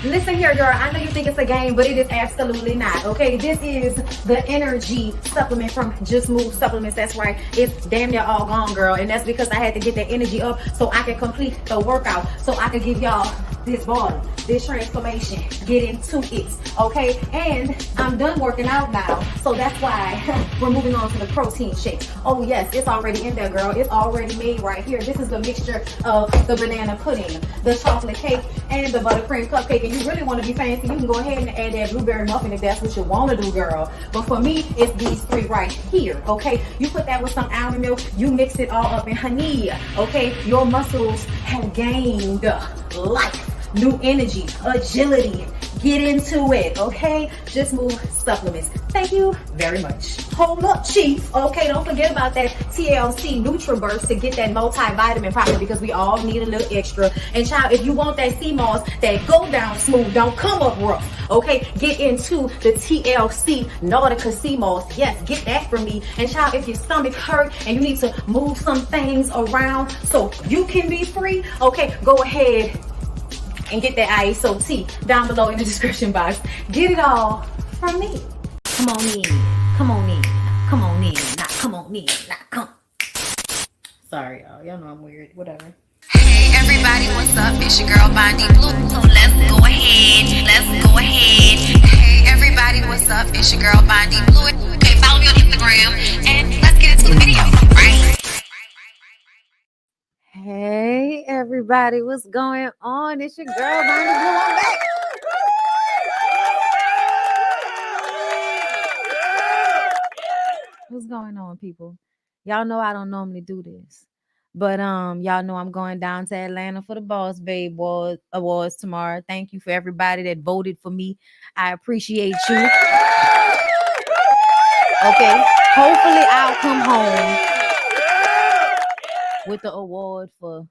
Listen here, girl. I know you think it's a game, but it is absolutely not. Okay, this is the energy supplement from Just Move Supplements. That's right. It's damn near all gone, girl, and that's because I had to get that energy up so I can complete the workout, so I can give y'all this bottle, this transformation, get into it, okay? And I'm done working out now, so that's why we're moving on to the protein shake. Oh yes, it's already in there, girl. It's already made right here. This is the mixture of the banana pudding, the chocolate cake, and the buttercream cupcake. And you really want to be fancy, you can go ahead and add that blueberry muffin if that's what you want to do, girl. But for me, it's these three right here, okay? You put that with some almond milk, you mix it all up in honey, okay? Your muscles have gained life, new energy, agility. Get into it, okay? Just Move Supplements. Thank you very much. Hold up, Chief. Okay, don't forget about that TLC NutriBurst to get that multivitamin powder, because we all need a little extra. And child, if you want that sea moss that go down smooth, don't come up rough, okay? Get into the TLC Nautica sea moss. Yes, get that from me. And child, if your stomach hurt and you need to move some things around so you can be free, okay, go ahead and get that ISO tea down below in the description box. Get it all from me. Come on in, come on in, come on in, not come on in, not come. Sorry, y'all. Y'all know I'm weird. Whatever. Hey everybody, what's up? It's your girl BondyBlue. So let's go ahead. Let's go ahead. Hey everybody, what's up? It's your girl BondyBlue. Okay, follow me on Instagram and let's get into the video. Right? Hey everybody, what's going on? It's your girl BondyBlue. I'm back. What's going on, people? Y'all know I don't normally do this, but y'all know I'm going down to Atlanta for the Boss Babe Awards tomorrow. Thank you for everybody that voted for me. I appreciate you. Okay, hopefully I'll come home with the award for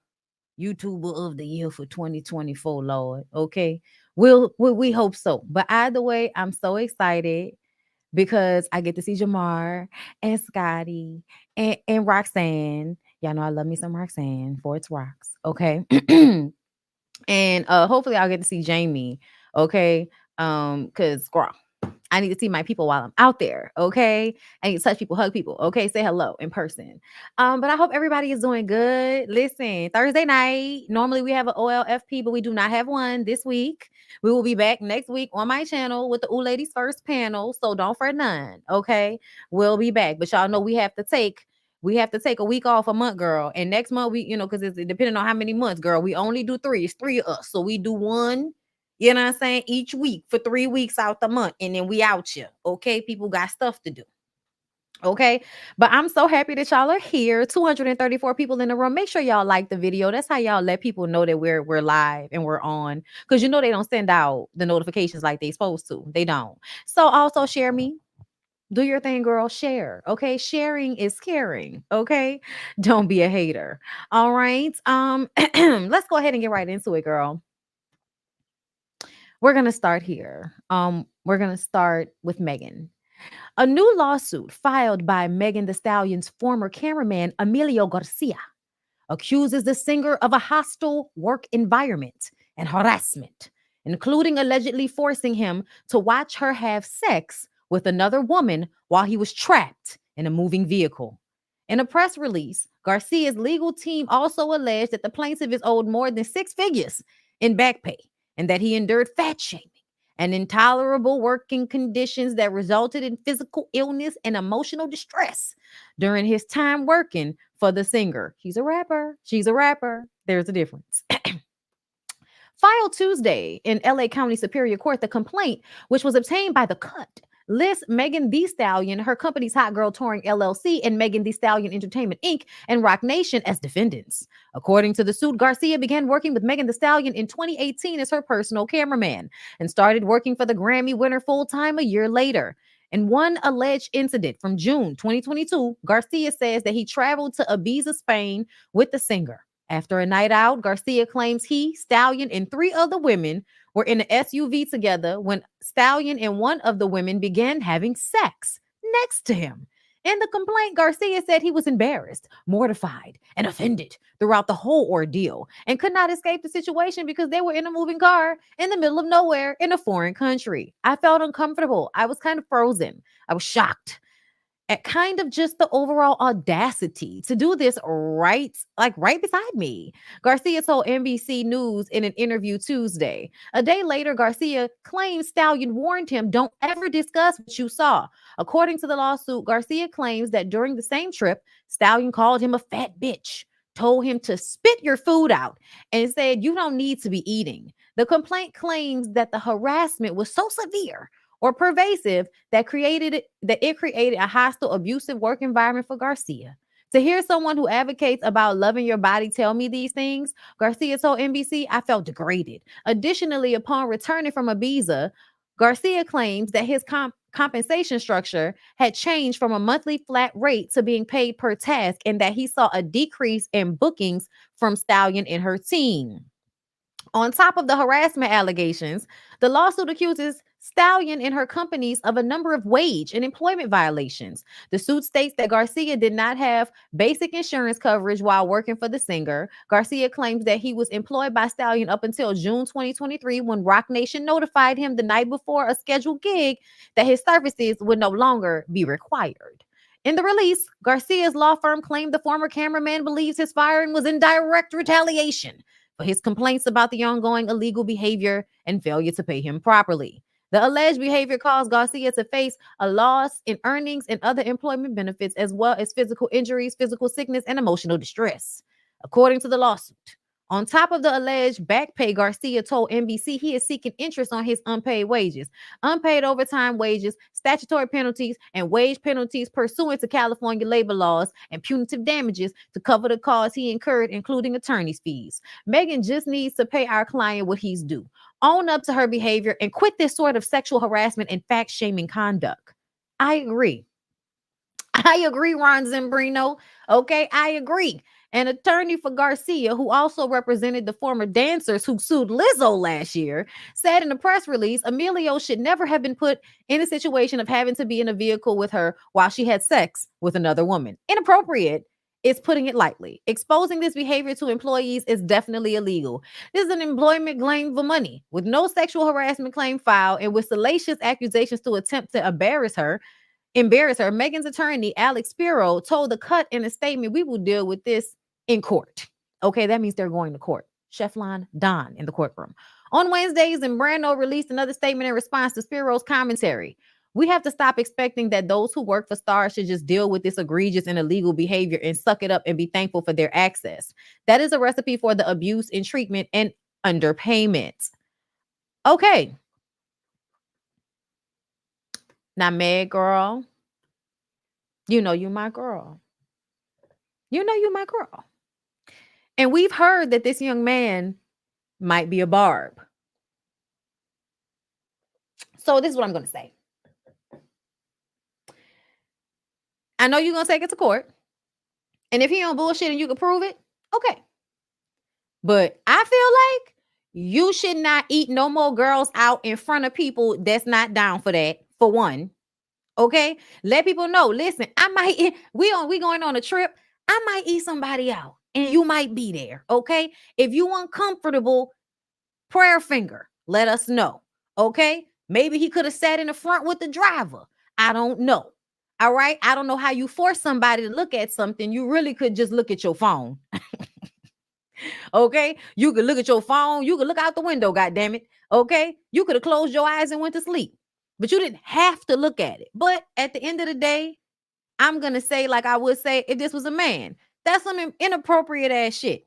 YouTuber of the Year for 2024, Lord. Okay, we hope so. But either way, I'm so excited because I get to see Jamar and Scotty and Roxanne. Y'all know I love me some Roxanne for its rocks. Okay. And hopefully I'll get to see Jamie. Okay. Because girl, I need to see my people while I'm out there. Okay. I need to touch people, hug people. Okay. Say hello in person. But I hope everybody is doing good. Listen, Thursday night, normally we have an OLFP, but we do not have one this week. We will be back next week on my channel with the Ooh Ladies First panel. So don't fret none. Okay. We'll be back. But y'all know we have to take a week off a month, girl. And next month we, because it's depending on how many months, girl. We only do 3. It's 3 of us. So we do one, you know what I'm saying, each week for 3 weeks out the month. And then we out here. Okay. People got stuff to do. Okay. But I'm so happy that y'all are here. 234 people in the room. Make sure y'all like the video. That's how y'all let people know that we're live and we're on. Because they don't send out the notifications like they supposed to. They don't. So also share me. Do your thing, girl. Share. Okay. Sharing is caring. Okay. Don't be a hater. All right. Let's go ahead and get right into it, girl. We're gonna start here. We're gonna start with Megan. A new lawsuit filed by Megan Thee Stallion's former cameraman Emilio Garcia accuses the singer of a hostile work environment and harassment, including allegedly forcing him to watch her have sex with another woman while he was trapped in a moving vehicle. In a press release, Garcia's legal team also alleged that the plaintiff is owed more than 6 figures in back pay and that he endured fat shaming and intolerable working conditions that resulted in physical illness and emotional distress during his time working for the singer. He's a rapper. She's a rapper. There's a difference. Filed Tuesday in LA County Superior Court, the complaint, which was obtained by The Cut, lists Megan Thee Stallion, her company's Hot Girl Touring LLC, and Megan Thee Stallion Entertainment Inc. and Roc Nation as defendants. According to the suit, Garcia began working with Megan Thee Stallion in 2018 as her personal cameraman and started working for the Grammy winner full-time a year later. In one alleged incident from June 2022, Garcia says that he traveled to Ibiza, Spain with the singer. After a night out, Garcia claims he, Stallion, and 3 other women were in an SUV together when Stallion and one of the women began having sex next to him. In the complaint, Garcia said he was embarrassed, mortified, and offended throughout the whole ordeal and could not escape the situation because they were in a moving car in the middle of nowhere in a foreign country. I felt uncomfortable. I was kind of frozen. I was shocked at kind of just the overall audacity to do this right beside me. Garcia told NBC News in an interview Tuesday. A day later, Garcia claims Stallion warned him, "Don't ever discuss what you saw." According to the lawsuit, Garcia claims that during the same trip, Stallion called him a fat bitch, told him to spit your food out, and said, "You don't need to be eating." The complaint claims that the harassment was so severe or pervasive that it created a hostile, abusive work environment for Garcia. To hear someone who advocates about loving your body tell me these things, Garcia told NBC, "I felt degraded." Additionally, upon returning from Ibiza, Garcia claims that his compensation structure had changed from a monthly flat rate to being paid per task, and that he saw a decrease in bookings from Stallion and her team. On top of the harassment allegations, the lawsuit accuses Stallion and her companies of a number of wage and employment violations. The suit states that Garcia did not have basic insurance coverage while working for the singer. Garcia claims that he was employed by Stallion up until June 2023 when Roc Nation notified him the night before a scheduled gig that his services would no longer be required. In the release, Garcia's law firm claimed the former cameraman believes his firing was in direct retaliation for his complaints about the ongoing illegal behavior and failure to pay him properly. The alleged behavior caused Garcia to face a loss in earnings and other employment benefits, as well as physical injuries, physical sickness, and emotional distress, according to the lawsuit. On top of the alleged back pay, Garcia told NBC he is seeking interest on his unpaid wages, unpaid overtime wages, statutory penalties, and wage penalties pursuant to California labor laws, and punitive damages to cover the costs he incurred, including attorney's fees. Megan just needs to pay our client what he's due, own up to her behavior, and quit this sort of sexual harassment and fact-shaming conduct. I agree. Ron Zembrino. Okay, I agree. An attorney for Garcia, who also represented the former dancers who sued Lizzo last year, said in a press release, Emilio should never have been put in a situation of having to be in a vehicle with her while she had sex with another woman. Inappropriate is putting it lightly. Exposing this behavior to employees is definitely illegal. This is an employment claim for money, with no sexual harassment claim filed and with salacious accusations to attempt to embarrass her. Megan's attorney, Alex Spiro, told The Cut in a statement, "We will deal with this in court." Okay, that means they're going to court. Cheflon Don in the courtroom. On Wednesdays, Zambrano released another statement in response to Spiro's commentary. "We have to stop expecting that those who work for stars should just deal with this egregious and illegal behavior and suck it up and be thankful for their access. That is a recipe for the abuse in treatment and underpayment." Okay. Now, Meg, girl, you know you my girl. You know you my girl. And we've heard that this young man might be a barb. So this is what I'm going to say. I know you're going to take it to court. And if he on bullshit and you can prove it, okay. But I feel like you should not eat no more girls out in front of people that's not down for that, for one. Okay? Let people know, listen, I might, we going on a trip, I might eat somebody out. And you might be there, okay? If you uncomfortable, prayer finger, let us know, okay? Maybe he could have sat in the front with the driver. I don't know, all right? I don't know how you force somebody to look at something. You really could just look at your phone, okay? You could look at your phone. You could look out the window, goddammit, okay? You could have closed your eyes and went to sleep, but you didn't have to look at it. But at the end of the day, I'm going to say, like I would say if this was a man, that's some inappropriate ass shit.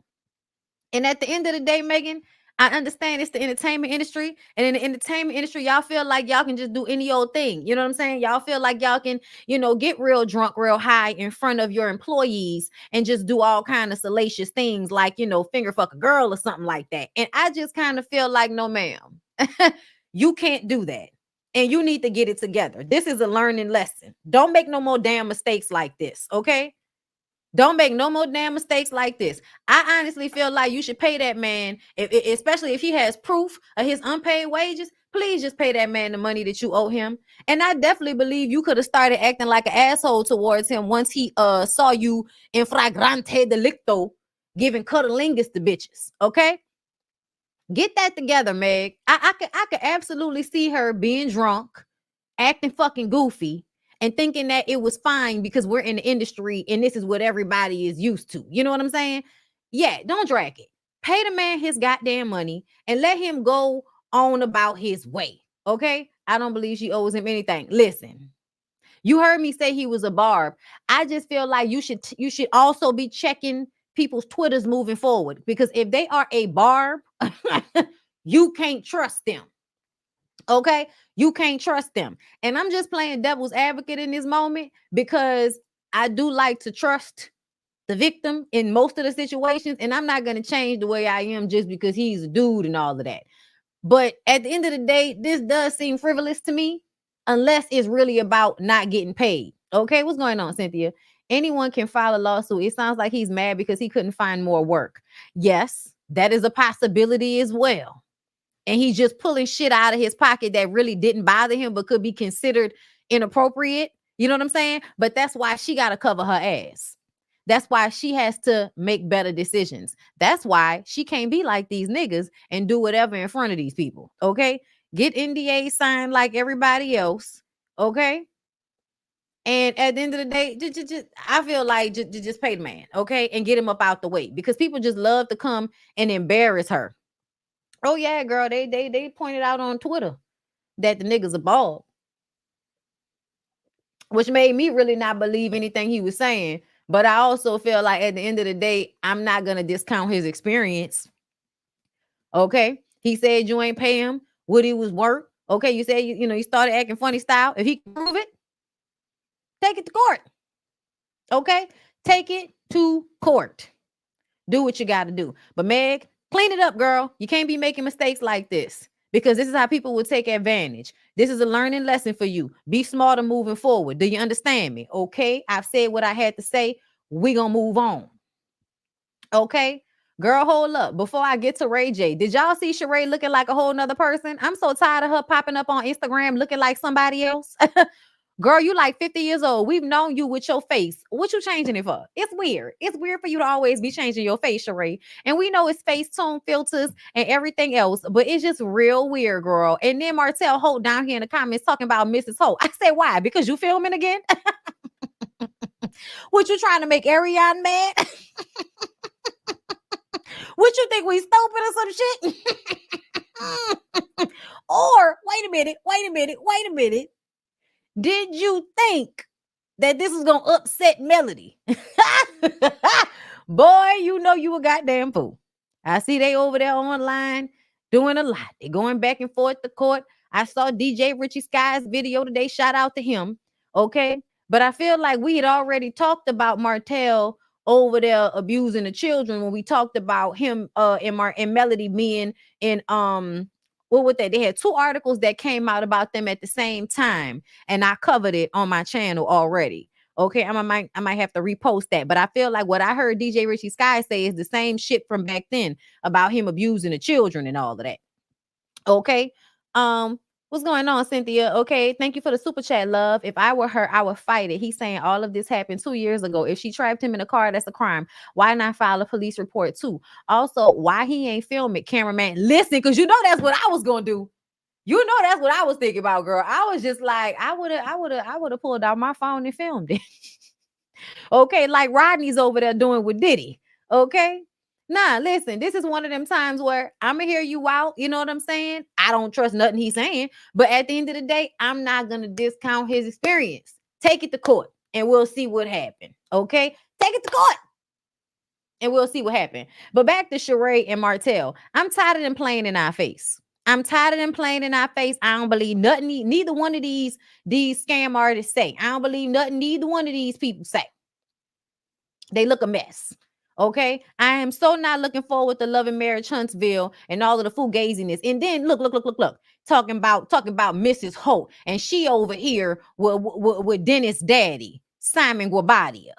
And at the end of the day, Megan, I understand it's the entertainment industry. And in the entertainment industry, y'all feel like y'all can just do any old thing. You know what I'm saying? Y'all feel like y'all can, get real drunk, real high in front of your employees and just do all kind of salacious things like, finger fuck a girl or something like that. And I just kind of feel like, no, ma'am, you can't do that. And you need to get it together. This is a learning lesson. Don't make no more damn mistakes like this, okay? Don't make no more damn mistakes like this. I honestly feel like you should pay that man, especially if he has proof of his unpaid wages. Please just pay that man the money that you owe him. And I definitely believe you could have started acting like an asshole towards him once he saw you in flagrante delicto giving cunnilingus to bitches. Okay? Get that together, Meg. I could absolutely see her being drunk, acting fucking goofy, and thinking that it was fine because we're in the industry and this is what everybody is used to. You know what I'm saying? Yeah, don't drag it. Pay the man his goddamn money and let him go on about his way. Okay? I don't believe she owes him anything. Listen, you heard me say he was a barb. I just feel like you should also be checking people's Twitters moving forward, because if they are a barb, you can't trust them. Okay? You can't trust them. And I'm just playing devil's advocate in this moment because I do like to trust the victim in most of the situations, and I'm not going to change the way I am just because he's a dude and all of that. But at the end of the day, this does seem frivolous to me unless it's really about not getting paid. Okay, what's going on, Cynthia? Anyone can file a lawsuit. It sounds like he's mad because he couldn't find more work. Yes, that is a possibility as well. And he's just pulling shit out of his pocket that really didn't bother him but could be considered inappropriate. You know what I'm saying? But that's why she got to cover her ass. That's why she has to make better decisions. That's why she can't be like these niggas and do whatever in front of these people. Okay? Get NDA signed like everybody else. Okay? And at the end of the day, just I feel like just pay the man, okay? And get him up out the way, because people just love to come and embarrass her. Oh yeah, girl, they pointed out on Twitter that the nigga's a bald, which made me really not believe anything he was saying. But I also feel like at the end of the day, I'm not gonna discount his experience. Okay, he said you ain't pay him what he was worth. Okay, you said you know you started acting funny style. If he can prove it, take it to court. Okay, take it to court. Do what you got to do. But Meg, clean it up, girl. You can't be making mistakes like this, because this is how people will take advantage. This is a learning lesson for you. Be smarter moving forward. Do you understand me? Okay, I've said what I had to say. We gonna move on. Okay, girl, hold up. Before I get to Ray J, did y'all see Shereé looking like a whole nother person? I'm so tired of her popping up on Instagram looking like somebody else. Girl, you like 50 years old. We've known you with your face. What you changing it for? It's weird. It's weird for you to always be changing your face, Shereé. And we know it's face tone filters and everything else, but it's just real weird, girl. And then Martel Holt down here in the comments talking about Mrs. Holt. I said, why? Because you filming again? What, you trying to make Ariane mad? What, you think we stupid or some shit? Or wait a minute. Did you think that this is gonna upset Melody? Boy, you know you a goddamn fool. I see they over there online doing a lot. They going back and forth to court. I saw DJ Richie Sky's video today. Shout out to him. Okay. But I feel like we had already talked about Martel over there abusing the children when we talked about him and Melody being in what would they had two articles that came out about them at the same time, and I covered it on my channel already. Okay, I might have to repost that, but I feel like what I heard DJ Richie Sky say is the same shit from back then about him abusing the children and all of that. Okay. What's going on, Cynthia? Okay, thank you for the super chat, love. If I were her, I would fight it. He's saying all of this happened 2 years ago. If she trapped him in a car, that's a crime. Why not file a police report too? Also, why he ain't film it, cameraman? Listen, because you know that's what I was gonna do. You know that's what I was thinking about, girl. I was just like, I would have pulled out my phone and filmed it. Okay, like Rodney's over there doing with Diddy. Okay. Nah, listen, this is one of them times where I'm gonna hear you out. You know what I'm saying? I don't trust nothing he's saying, but at the end of the day, I'm not gonna discount his experience. Take it to court and we'll see what happened. Okay, take it to court and we'll see what happened. But back to Shereé and Martel. I'm tired of them playing in our face. I'm tired of them playing in our face. I don't believe nothing. Neither one of these scam artists say. I don't believe nothing. Neither one of these people say. They look a mess. Okay, I am so not looking forward to Love and Marriage Huntsville and all of the fugaziness. And then look, talking about Mrs. Holt, and she over here with Dennis' daddy, Simon Guabadia.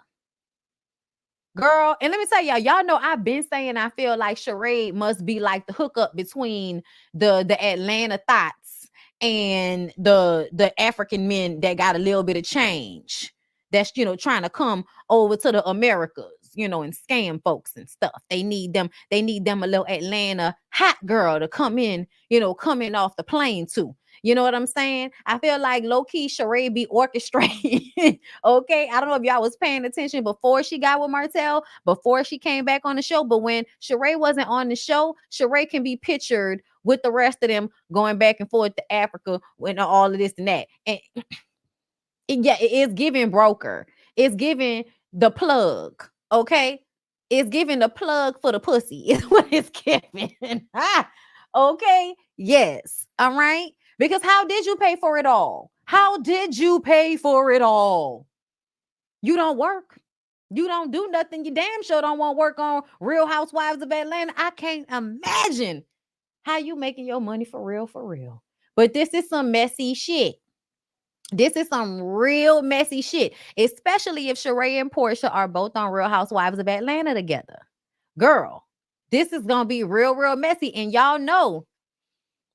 Girl, and let me tell y'all know I've been saying I feel like Shereé must be like the hookup between the Atlanta Thoughts and the African men that got a little bit of change, that's, you know, trying to come over to the Americas, you know, and scam folks and stuff. They need them a little Atlanta hot girl to come in, you know, coming off the plane too. You know what I'm saying? I feel like low-key Shereé be orchestrating. Okay. I don't know if y'all was paying attention before she got with Martel, before she came back on the show. But when Shereé wasn't on the show, Shereé can be pictured with the rest of them going back and forth to Africa and all of this and that. And yeah, it is giving broker. It's giving the plug. Okay. It's giving the plug for the pussy. Is what it's giving. Okay. Yes. All right. Because how did you pay for it all? How did you pay for it all? You don't work. You don't do nothing. You damn sure don't want to work on Real Housewives of Atlanta. I can't imagine how you making your money for real, for real. But this is some messy shit. This is some real messy shit, especially if Shereé and Porsha are both on Real Housewives of Atlanta together. Girl, this is going to be real, real messy. And y'all know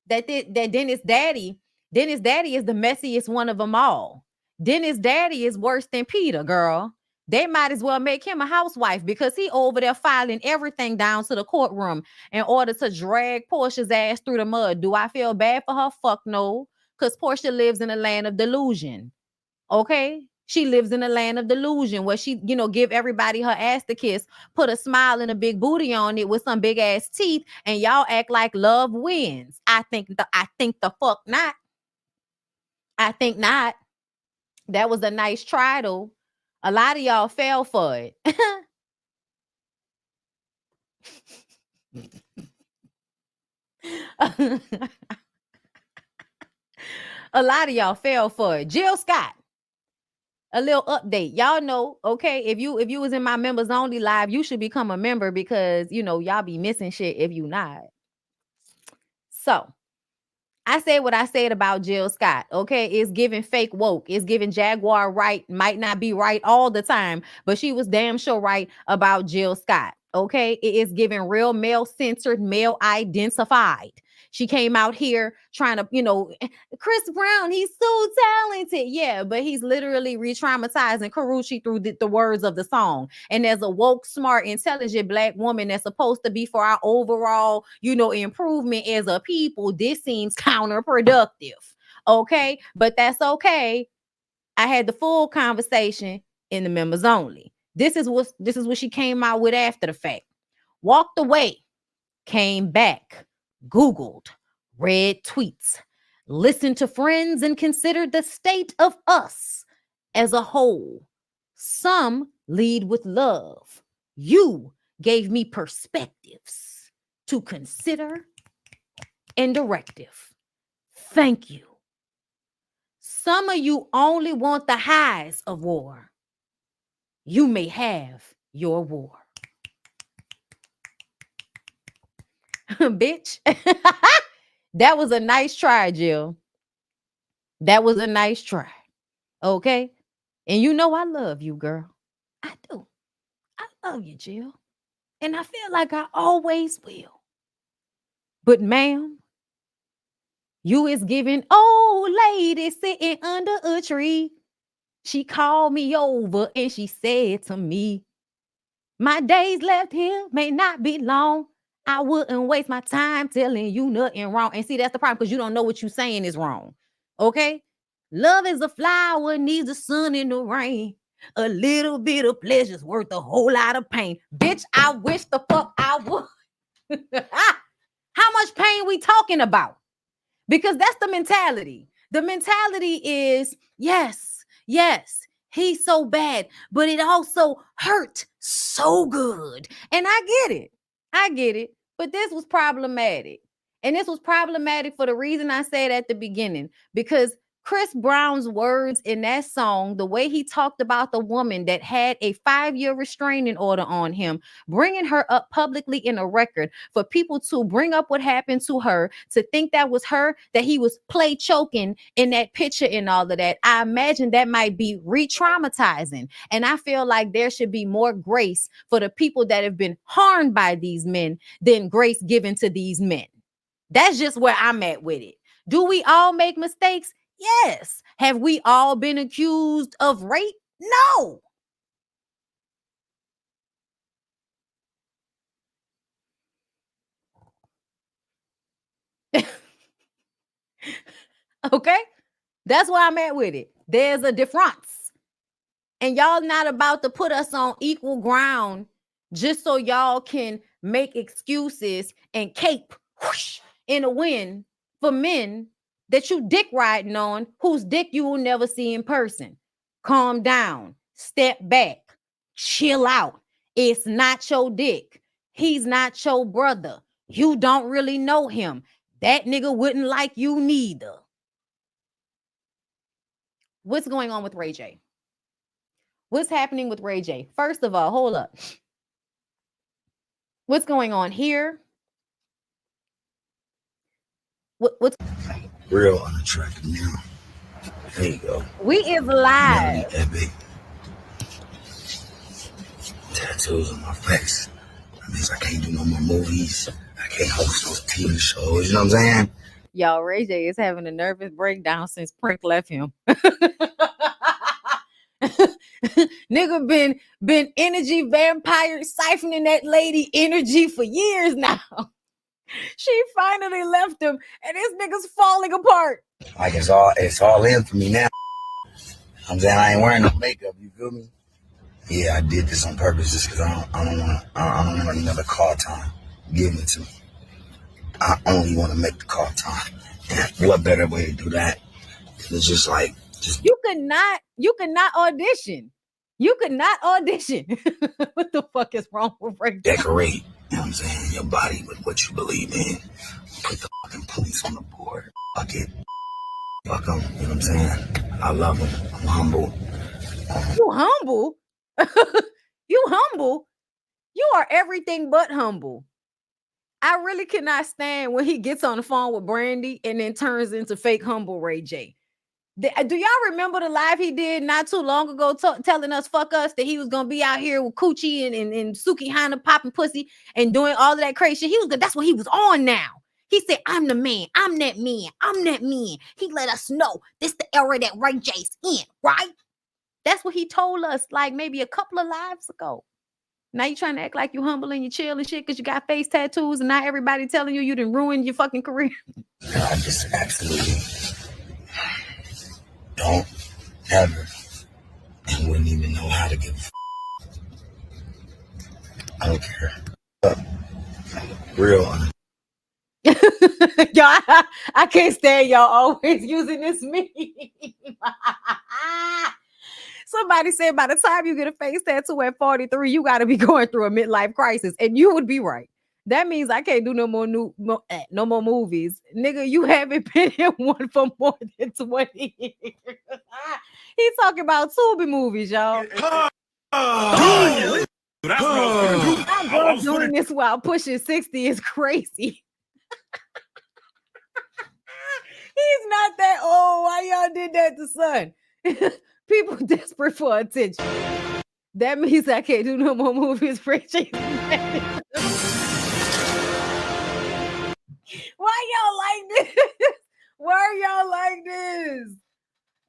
that Dennis Daddy is the messiest one of them all. Dennis Daddy is worse than Peter, girl. They might as well make him a housewife because he over there filing everything down to the courtroom in order to drag Porsha's ass through the mud. Do I feel bad for her? Fuck no. Because Porsha lives in a land of delusion. Okay? She lives in a land of delusion where she, you know, give everybody her ass to kiss, put a smile and a big booty on it with some big ass teeth, and y'all act like love wins. I think the fuck not. I think not. That was a nice try though. A lot of y'all fell for it. A lot of y'all fell for it. Jill Scott, a little update. Y'all know, okay, if you was in my members only live, you should become a member because, you know, y'all be missing shit if you not. So I said what I said about Jill Scott. Okay, it's giving fake woke. It's giving Jaguar right. Might not be right all the time, but she was damn sure right about Jill Scott. Okay, it is giving real male censored, male identified. She came out here trying to, you know, Chris Brown, he's so talented. Yeah, but he's literally re-traumatizing Karrueche through the words of the song. And as a woke, smart, intelligent Black woman that's supposed to be for our overall, you know, improvement as a people, this seems counterproductive. Okay, but that's okay. I had the full conversation in the members only. This is what she came out with after the fact. Walked away, came back, Googled, read tweets, listened to friends, and considered the state of us as a whole. Some lead with love. You gave me perspectives to consider and directive. Thank you. Some of you only want the highs of war. You may have your war. Bitch. That was a nice try, Jill. That was a nice try. Okay? And you know I love you, girl. I do. I love you, Jill. And I feel like I always will. But ma'am, you is giving old lady sitting under a tree. She called me over and she said to me, my days left here may not be long. I wouldn't waste my time telling you nothing wrong. And see, that's the problem because you don't know what you're saying is wrong. Okay? Love is a flower, needs the sun and the rain. A little bit of pleasure's worth a whole lot of pain. Bitch, I wish the fuck I would. How much pain we talking about? Because that's the mentality. The mentality is, yes, he's so bad, but it also hurt so good. And I get it. But this was problematic. And this was problematic for the reason I said at the beginning, because Chris Brown's words in that song, the way he talked about the woman that had a 5-year restraining order on him, bringing her up publicly in a record for people to bring up what happened to her, to think that was her, that he was play choking in that picture and all of that. I imagine that might be re-traumatizing. And I feel like there should be more grace for the people that have been harmed by these men than grace given to these men. That's just where I'm at with it. Do we all make mistakes? Yes. Have we all been accused of rape? No. Okay? That's where I'm at with it. There's a difference. And y'all not about to put us on equal ground just so y'all can make excuses and cape whoosh, in a wind for men that you dick riding on, whose dick you will never see in person. Calm down. Step back. Chill out. It's not your dick. He's not your brother. You don't really know him. That nigga wouldn't like you neither. What's going on with Ray J? What's happening with Ray J? First of all, hold up. What's going on here? What's real unattractive now? There you go. We is live. Epic tattoos on my face. That means I can't do no more movies. I can't host no TV shows. You know what I'm saying? Y'all, Ray J is having a nervous breakdown since Prank left him. Nigga been energy vampire siphoning that lady energy for years now. She finally left him and this nigga's falling apart. Like it's all in for me now. I'm saying I ain't wearing no makeup, you feel me? Yeah, I did this on purpose just because I don't want another call time given to me. I only want to make the call time. And what better way to do that? It's just like you could not audition. You could not audition. What the fuck is wrong with Ray J? Decorate, you know what I'm saying, your body with what you believe in. Put the fucking police on the board. Fuck it. Fuck them, you know what I'm saying? I love them. I'm humble. You humble? You humble? You are everything but humble. I really cannot stand when he gets on the phone with Brandy and then turns into fake humble Ray J. Do y'all remember the live he did not too long ago telling us fuck us that he was gonna be out here with Coochie and Suki Hana popping pussy and doing all of that crazy shit? He was good. That's what he was on now. He said, I'm the man. I'm that man. I'm that man. He let us know this the era that Ray J's in, right? That's what he told us like maybe a couple of lives ago. Now you trying to act like you humble and you chill and shit because you got face tattoos and not everybody telling you done ruined your fucking career. I just absolutely don't ever and wouldn't even know how to give I don't care. Real. Y'all, I can't stand y'all always using this meme. Somebody said by the time you get a face tattoo at 43, you got to be going through a midlife crisis. And you would be right. That means I can't do no more movies. Nigga, you haven't been in one for more than 20 years. He's talking about Tubi movies, y'all. That's what I was gonna do. My girl doing this while pushing 60 is crazy. He's not that old. Why y'all did that to son? People desperate for attention. That means I can't do no more movies preaching. Why y'all like this? Why are y'all like this?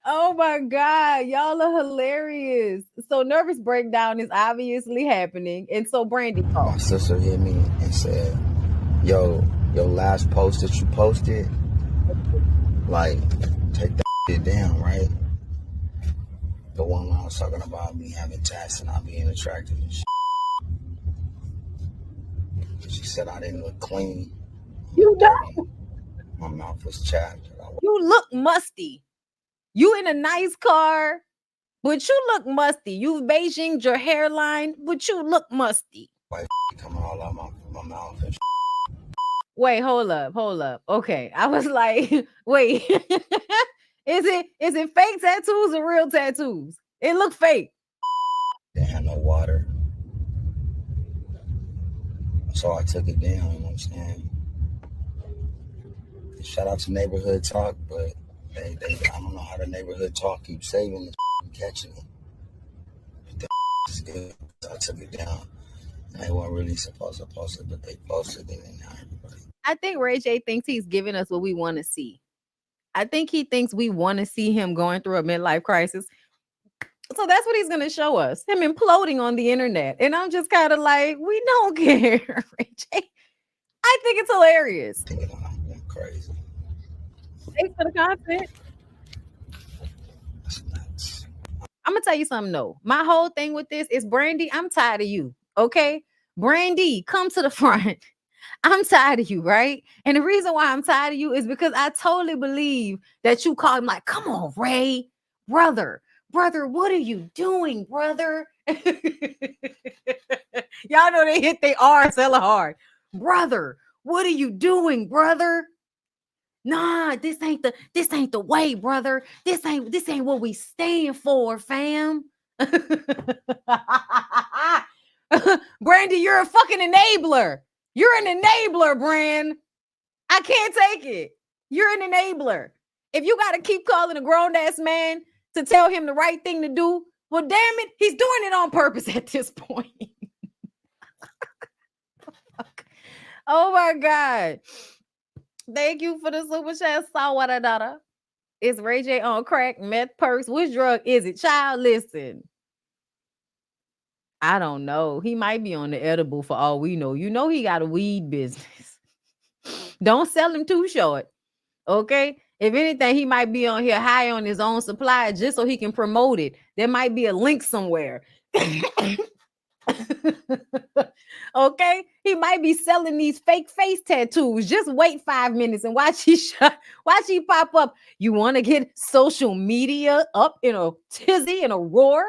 Oh my God, y'all are hilarious. So nervous breakdown is obviously happening. And so Brandy called. My sister hit me and said, yo, your last post that you posted, like, take that shit down, right? The one where I was talking about me having tats and not being attractive and shit. She said I didn't look clean. You don't. My mouth was chapped. You look musty. You in a nice car, but you look musty. You've Beijinged your hairline, but you look musty. White coming all out my mouth and shit. Wait, hold up. Okay. I was like, wait. Is it fake tattoos or real tattoos? It look fake. They had no water. So I took it down, you know what I'm saying? Shout out to Neighborhood Talk, but they I don't know how the Neighborhood Talk keeps saving it and catching it. But that is good. So I took it down. And they weren't really supposed to post it, but they posted it and now everybody. I think Ray J thinks he's giving us what we want to see. I think he thinks we want to see him going through a midlife crisis. So that's what he's going to show us, him imploding on the internet. And I'm just kind of like, we don't care, Ray J. I think it's hilarious. I'm crazy. Thanks for the content. I'm going to tell you something, though. My whole thing with this is, Brandy, I'm tired of you, okay? Brandy, come to the front. I'm tired of you, right? And the reason why I'm tired of you is because I totally believe that you called him like, come on, Ray, brother, what are you doing, brother? Y'all know they hit they R's hella hard. Brother, what are you doing, brother? Nah, this ain't the way, brother. This ain't what we stand for, fam. Brandy, you're a fucking enabler. You're an enabler, Brand. I can't take it. You're an enabler. If you got to keep calling a grown-ass man to tell him the right thing to do, well, damn it, he's doing it on purpose at this point. Oh, my God. Thank you for the super chat, Sawadadada. Is Ray J on crack, meth, perks? Which drug is it? Child, listen. I don't know. He might be on the edible for all we know. You know he got a weed business. Don't sell him too short. Okay? If anything, he might be on here high on his own supply just so he can promote it. There might be a link somewhere. Okay, he might be selling these fake face tattoos. Just wait 5 minutes and watch he pop up. You want to get social media up in a tizzy and a roar?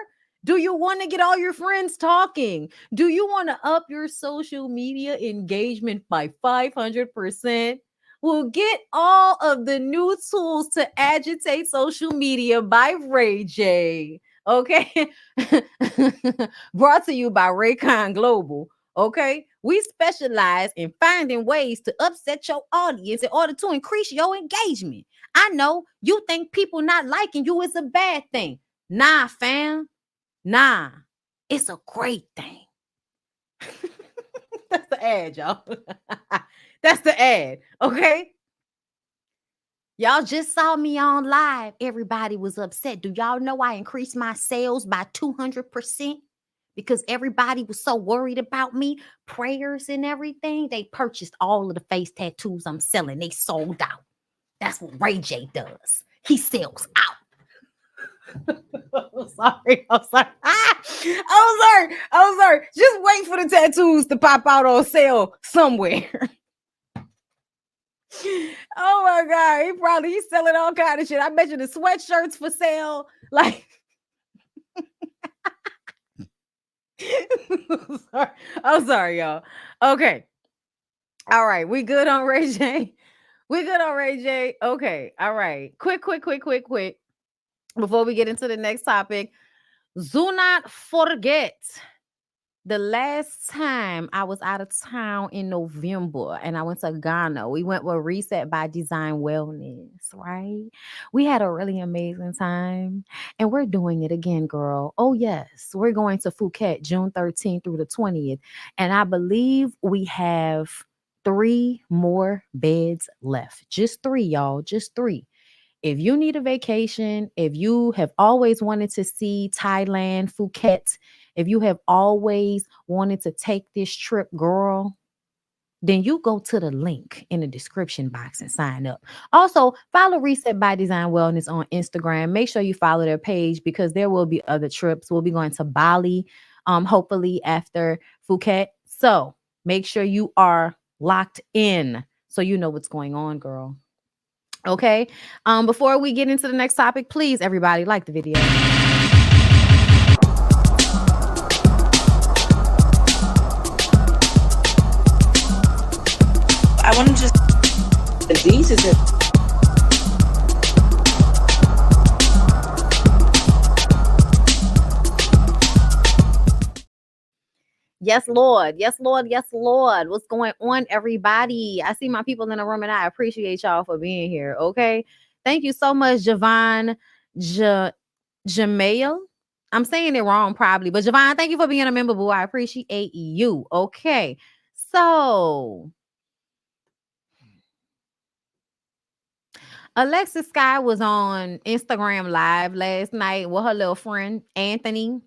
Do you want to get all your friends talking? Do you want to up your social media engagement by 500%? We'll get all of the new tools to agitate social media by Ray J. Okay. Brought to you by Raycon Global. Okay. We specialize in finding ways to upset your audience in order to increase your engagement. I know you think people not liking you is a bad thing. Nah, fam. Nah. It's a great thing. That's the ad, y'all. That's the ad. Okay. Y'all just saw me on live. Everybody was upset. Do y'all know I increased my sales by 200% because everybody was so worried about me, prayers and everything? They purchased all of the face tattoos I'm selling. They sold out. That's what Ray J does. He sells out. I'm sorry. I'm sorry. Just wait for the tattoos to pop out on sale somewhere. Oh my God, he's selling all kind of shit. I bet you the sweatshirts for sale. Like, I'm sorry, y'all. Okay. All right. We good on Ray J? Okay. All right. Quick. Before we get into the next topic, do not forget the last time I was out of town in November and I went to Ghana, we went with Reset by Design Wellness, right? We had a really amazing time and we're doing it again, girl. Oh, yes. We're going to Phuket June 13th through the 20th. And I believe we have 3 more beds left. Just 3, y'all. Just 3. If you need a vacation, if you have always wanted to see Thailand, Phuket, if you have always wanted to take this trip, girl, then you go to the link in the description box and sign up. Also, follow Reset by Design Wellness on Instagram. Make sure you follow their page because there will be other trips. We'll be going to Bali, hopefully after Phuket. So make sure you are locked in so you know what's going on, girl. Okay. Before we get into the next topic, please, everybody, like the video. I want to just these is it. Yes, Lord. Yes, Lord. Yes, Lord. What's going on, everybody? I see my people in the room and I appreciate y'all for being here. Okay. Thank you so much, Javon Jamail. I'm saying it wrong probably, but Javon, thank you for being a member, boo. I appreciate you. Okay. So Alexis Sky was on Instagram Live last night with her little friend, Anthony.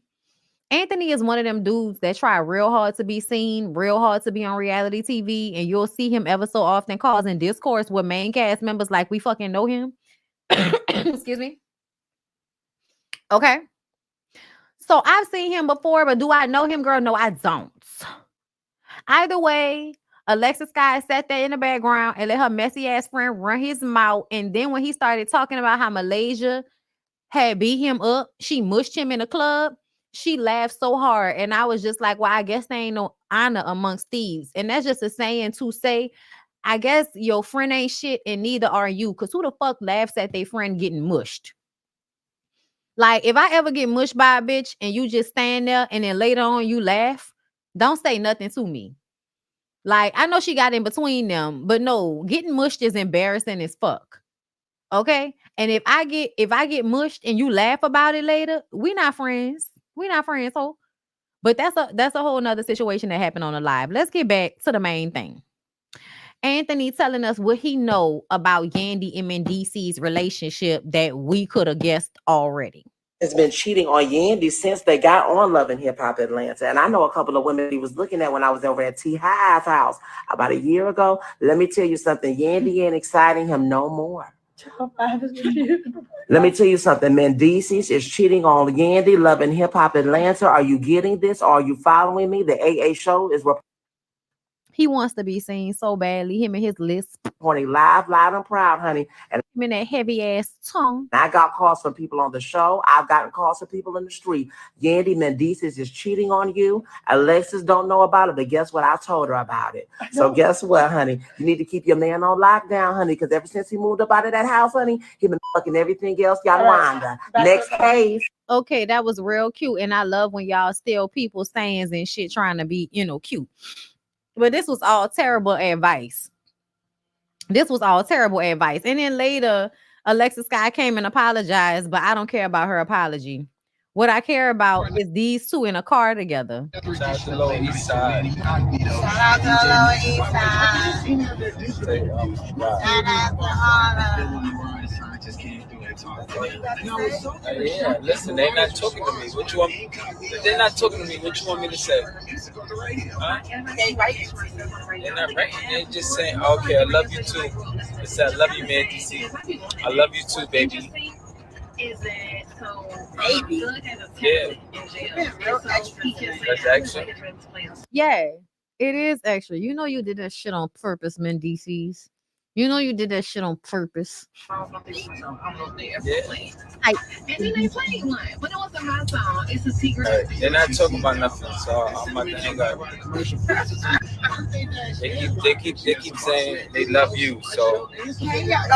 Anthony is one of them dudes that try real hard to be seen, real hard to be on reality TV, and you'll see him ever so often causing discourse with main cast members like we fucking know him. Excuse me. Okay. So I've seen him before, but do I know him, girl? No, I don't. Either way, Alexis Sky sat there in the background and let her messy ass friend run his mouth. And then when he started talking about how Malaysia had beat him up, she mushed him in a club. She laughed so hard. And I was just like, well, I guess there ain't no honor amongst thieves. And that's just a saying to say, I guess your friend ain't shit and neither are you. Because who the fuck laughs at their friend getting mushed? Like, if I ever get mushed by a bitch and you just stand there and then later on you laugh, don't say nothing to me. Like, I know she got in between them, but no, getting mushed is embarrassing as fuck. Okay? And if I get mushed and you laugh about it later, we not friends. We not friends, so. But that's a whole nother situation that happened on the live. Let's get back to the main thing. Anthony telling us what he know about Yandy and Mendeecees' relationship that we could have guessed already. Has been cheating on Yandy since they got on Love and Hip Hop Atlanta. And I know a couple of women he was looking at when I was over at T High's house about a year ago. Let me tell you something. Yandy ain't exciting him no more. Let me tell you something. Mendeecees is cheating on Yandy, Love and Hip Hop Atlanta. Are you getting this? Are you following me? The AA show is He wants to be seen so badly. Him and his lisp. reporting live, loud, and proud, honey. And him in that heavy ass tongue. I got calls from people on the show. I've gotten calls from people in the street. Yandy Mendeecees is cheating on you. Alexis don't know about it, but guess what? I told her about it. So guess what, honey? You need to keep your man on lockdown, honey, because ever since he moved up out of that house, honey, he been fucking everything else. Y'all wanda. Next case. Okay, that was real cute. And I love when y'all steal people's sayings and shit trying to be, cute. But this was all terrible advice. This was all terrible advice. And then later, Alexis Sky came and apologized, but I don't care about her apology. What I care about is these two in a car together. Shout out to Lower East Side. Shout out to Lower East Side. Shout out to Harlem. Yeah, listen, they're not talking to me. What you want? They're not talking to me. What you want me to say? Huh? They right. They're not right. They're just saying, okay, I love you too. They say, I love you, man, DC. I love you too, baby. Baby. Yeah. That's extra. Yeah, it is extra. You know you did that shit on purpose, Mendeecees. You know you did that shit on purpose. Yeah. They're not talking about nothing, so I'm about to hang up. They keep saying they love you, so.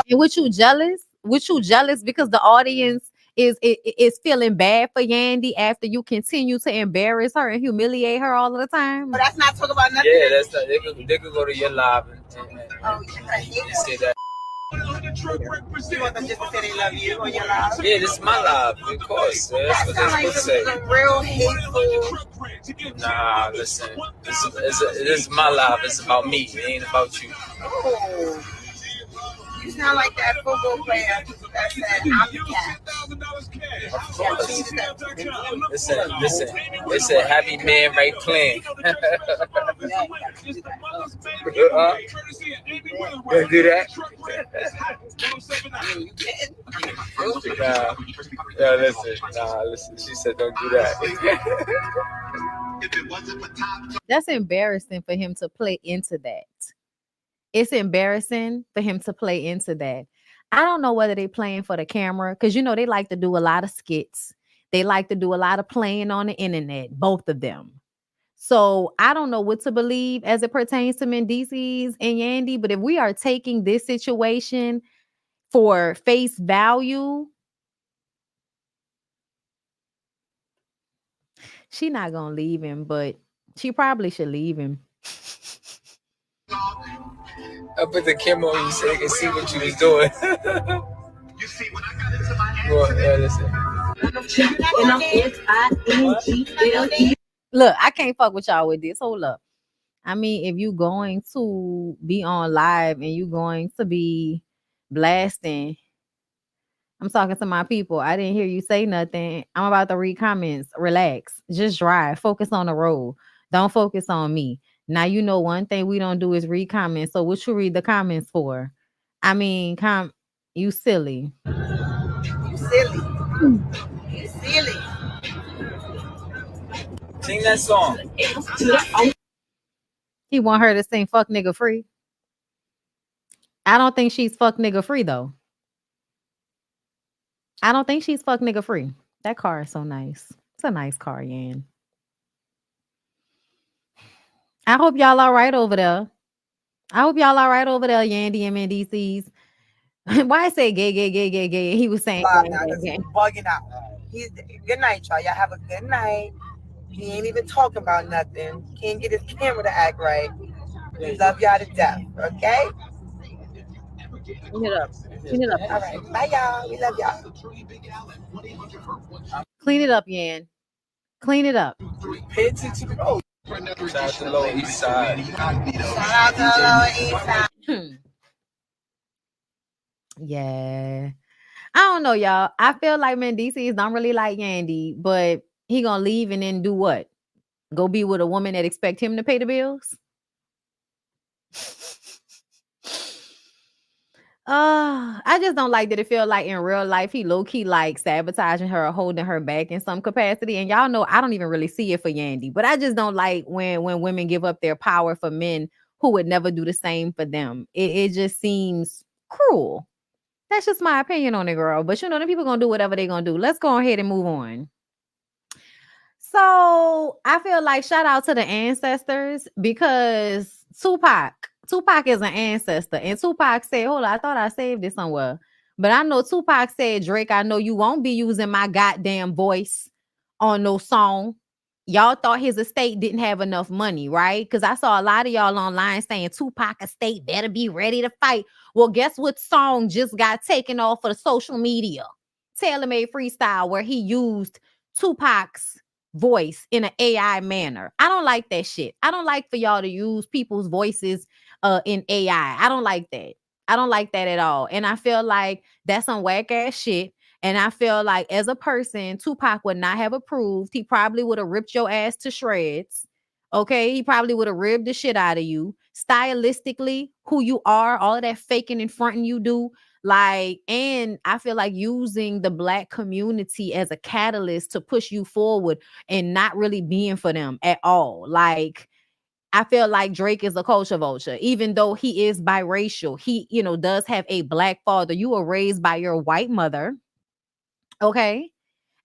And what you jealous? What you jealous because the audience is feeling bad for Yandy after you continue to embarrass her and humiliate her all of the time? But that's not talking about nothing. Yeah, that's not. They could go to your live and say that. You want them just to say they love you on your live? Yeah, this is my live, of course. That's what they're supposed to say. Some real hateful. Nah, listen. This is my live. It's about me. It ain't about you. Oh. You sound like that football player that said, I'm the cat. Of course. Listen. It's a happy man right clean. Gonna do that? Listen. She said don't do that. That's embarrassing for him to play into that. It's embarrassing for him to play into that. I don't know whether they're playing for the camera because, they like to do a lot of skits. They like to do a lot of playing on the internet, both of them. So I don't know what to believe as it pertains to Mendeecees and Yandy. But if we are taking this situation for face value, she not going to leave him, but she probably should leave him. I put the camera on you so they can see what you was doing. You see, when I got into my listen. Look, I can't fuck with y'all with this. Hold up. I mean, if you going to be on live and you going to be blasting I'm talking to my people. I didn't hear you say nothing. I'm about to read comments. Relax. Just drive. Focus on the road. Don't focus on me. Now you know one thing we don't do is read comments. So what you read the comments for? I mean, you silly. You silly. You silly. Sing that song. He want her to sing fuck nigga free. I don't think she's fuck nigga free though. I don't think she's fuck nigga free. That car is so nice. It's a nice car, Yan. I hope y'all all right over there. I hope y'all all right over there, Yandy and Mendeecees. Why I say gay? He was saying Gay. Bugging out. Good night, y'all. Y'all have a good night. He ain't even talking about nothing. Can't get his camera to act right. We love y'all to death, okay? Clean it up. Clean it up. All right. Bye, y'all. We love y'all. Clean it up, Yan. Clean it up. Pay attention to the road. Shout out to Lower East Side. Shout out to Lower East Side. Yeah. I don't know, y'all. I feel like Mendeecees don't really like Yandy, but he gonna leave and then do what? Go be with a woman that expect him to pay the bills? I just don't like that it feel like in real life he low-key like sabotaging her or holding her back in some capacity. And y'all know I don't even really see it for Yandy, but I just don't like when women give up their power for men who would never do the same for them. It just seems cruel. That's just my opinion on it, girl. But you know, the people gonna do whatever they gonna do. Let's go ahead and move on. So I feel like shout out to the ancestors because Tupac is an ancestor. And Tupac said, hold on, I thought I saved this somewhere. But I know Tupac said, Drake, I know you won't be using my goddamn voice on no song. Y'all thought his estate didn't have enough money, right? Because I saw a lot of y'all online saying Tupac estate better be ready to fight. Well, guess what song just got taken off of the social media? Tailor-Made Freestyle, where he used Tupac's voice in an AI manner. I don't like that shit. I don't like for y'all to use people's voices in AI. I don't like that. I don't like that at all. And I feel like that's some whack ass shit. And I feel like as a person, Tupac would not have approved. He probably would have ripped your ass to shreds. Okay. He probably would have ribbed the shit out of you. Stylistically, who you are, all of that faking and fronting you do. Like, and I feel like using the Black community as a catalyst to push you forward and not really being for them at all. Like, I feel like Drake is a culture vulture, even though he is biracial. He, does have a Black father. You were raised by your white mother. Okay.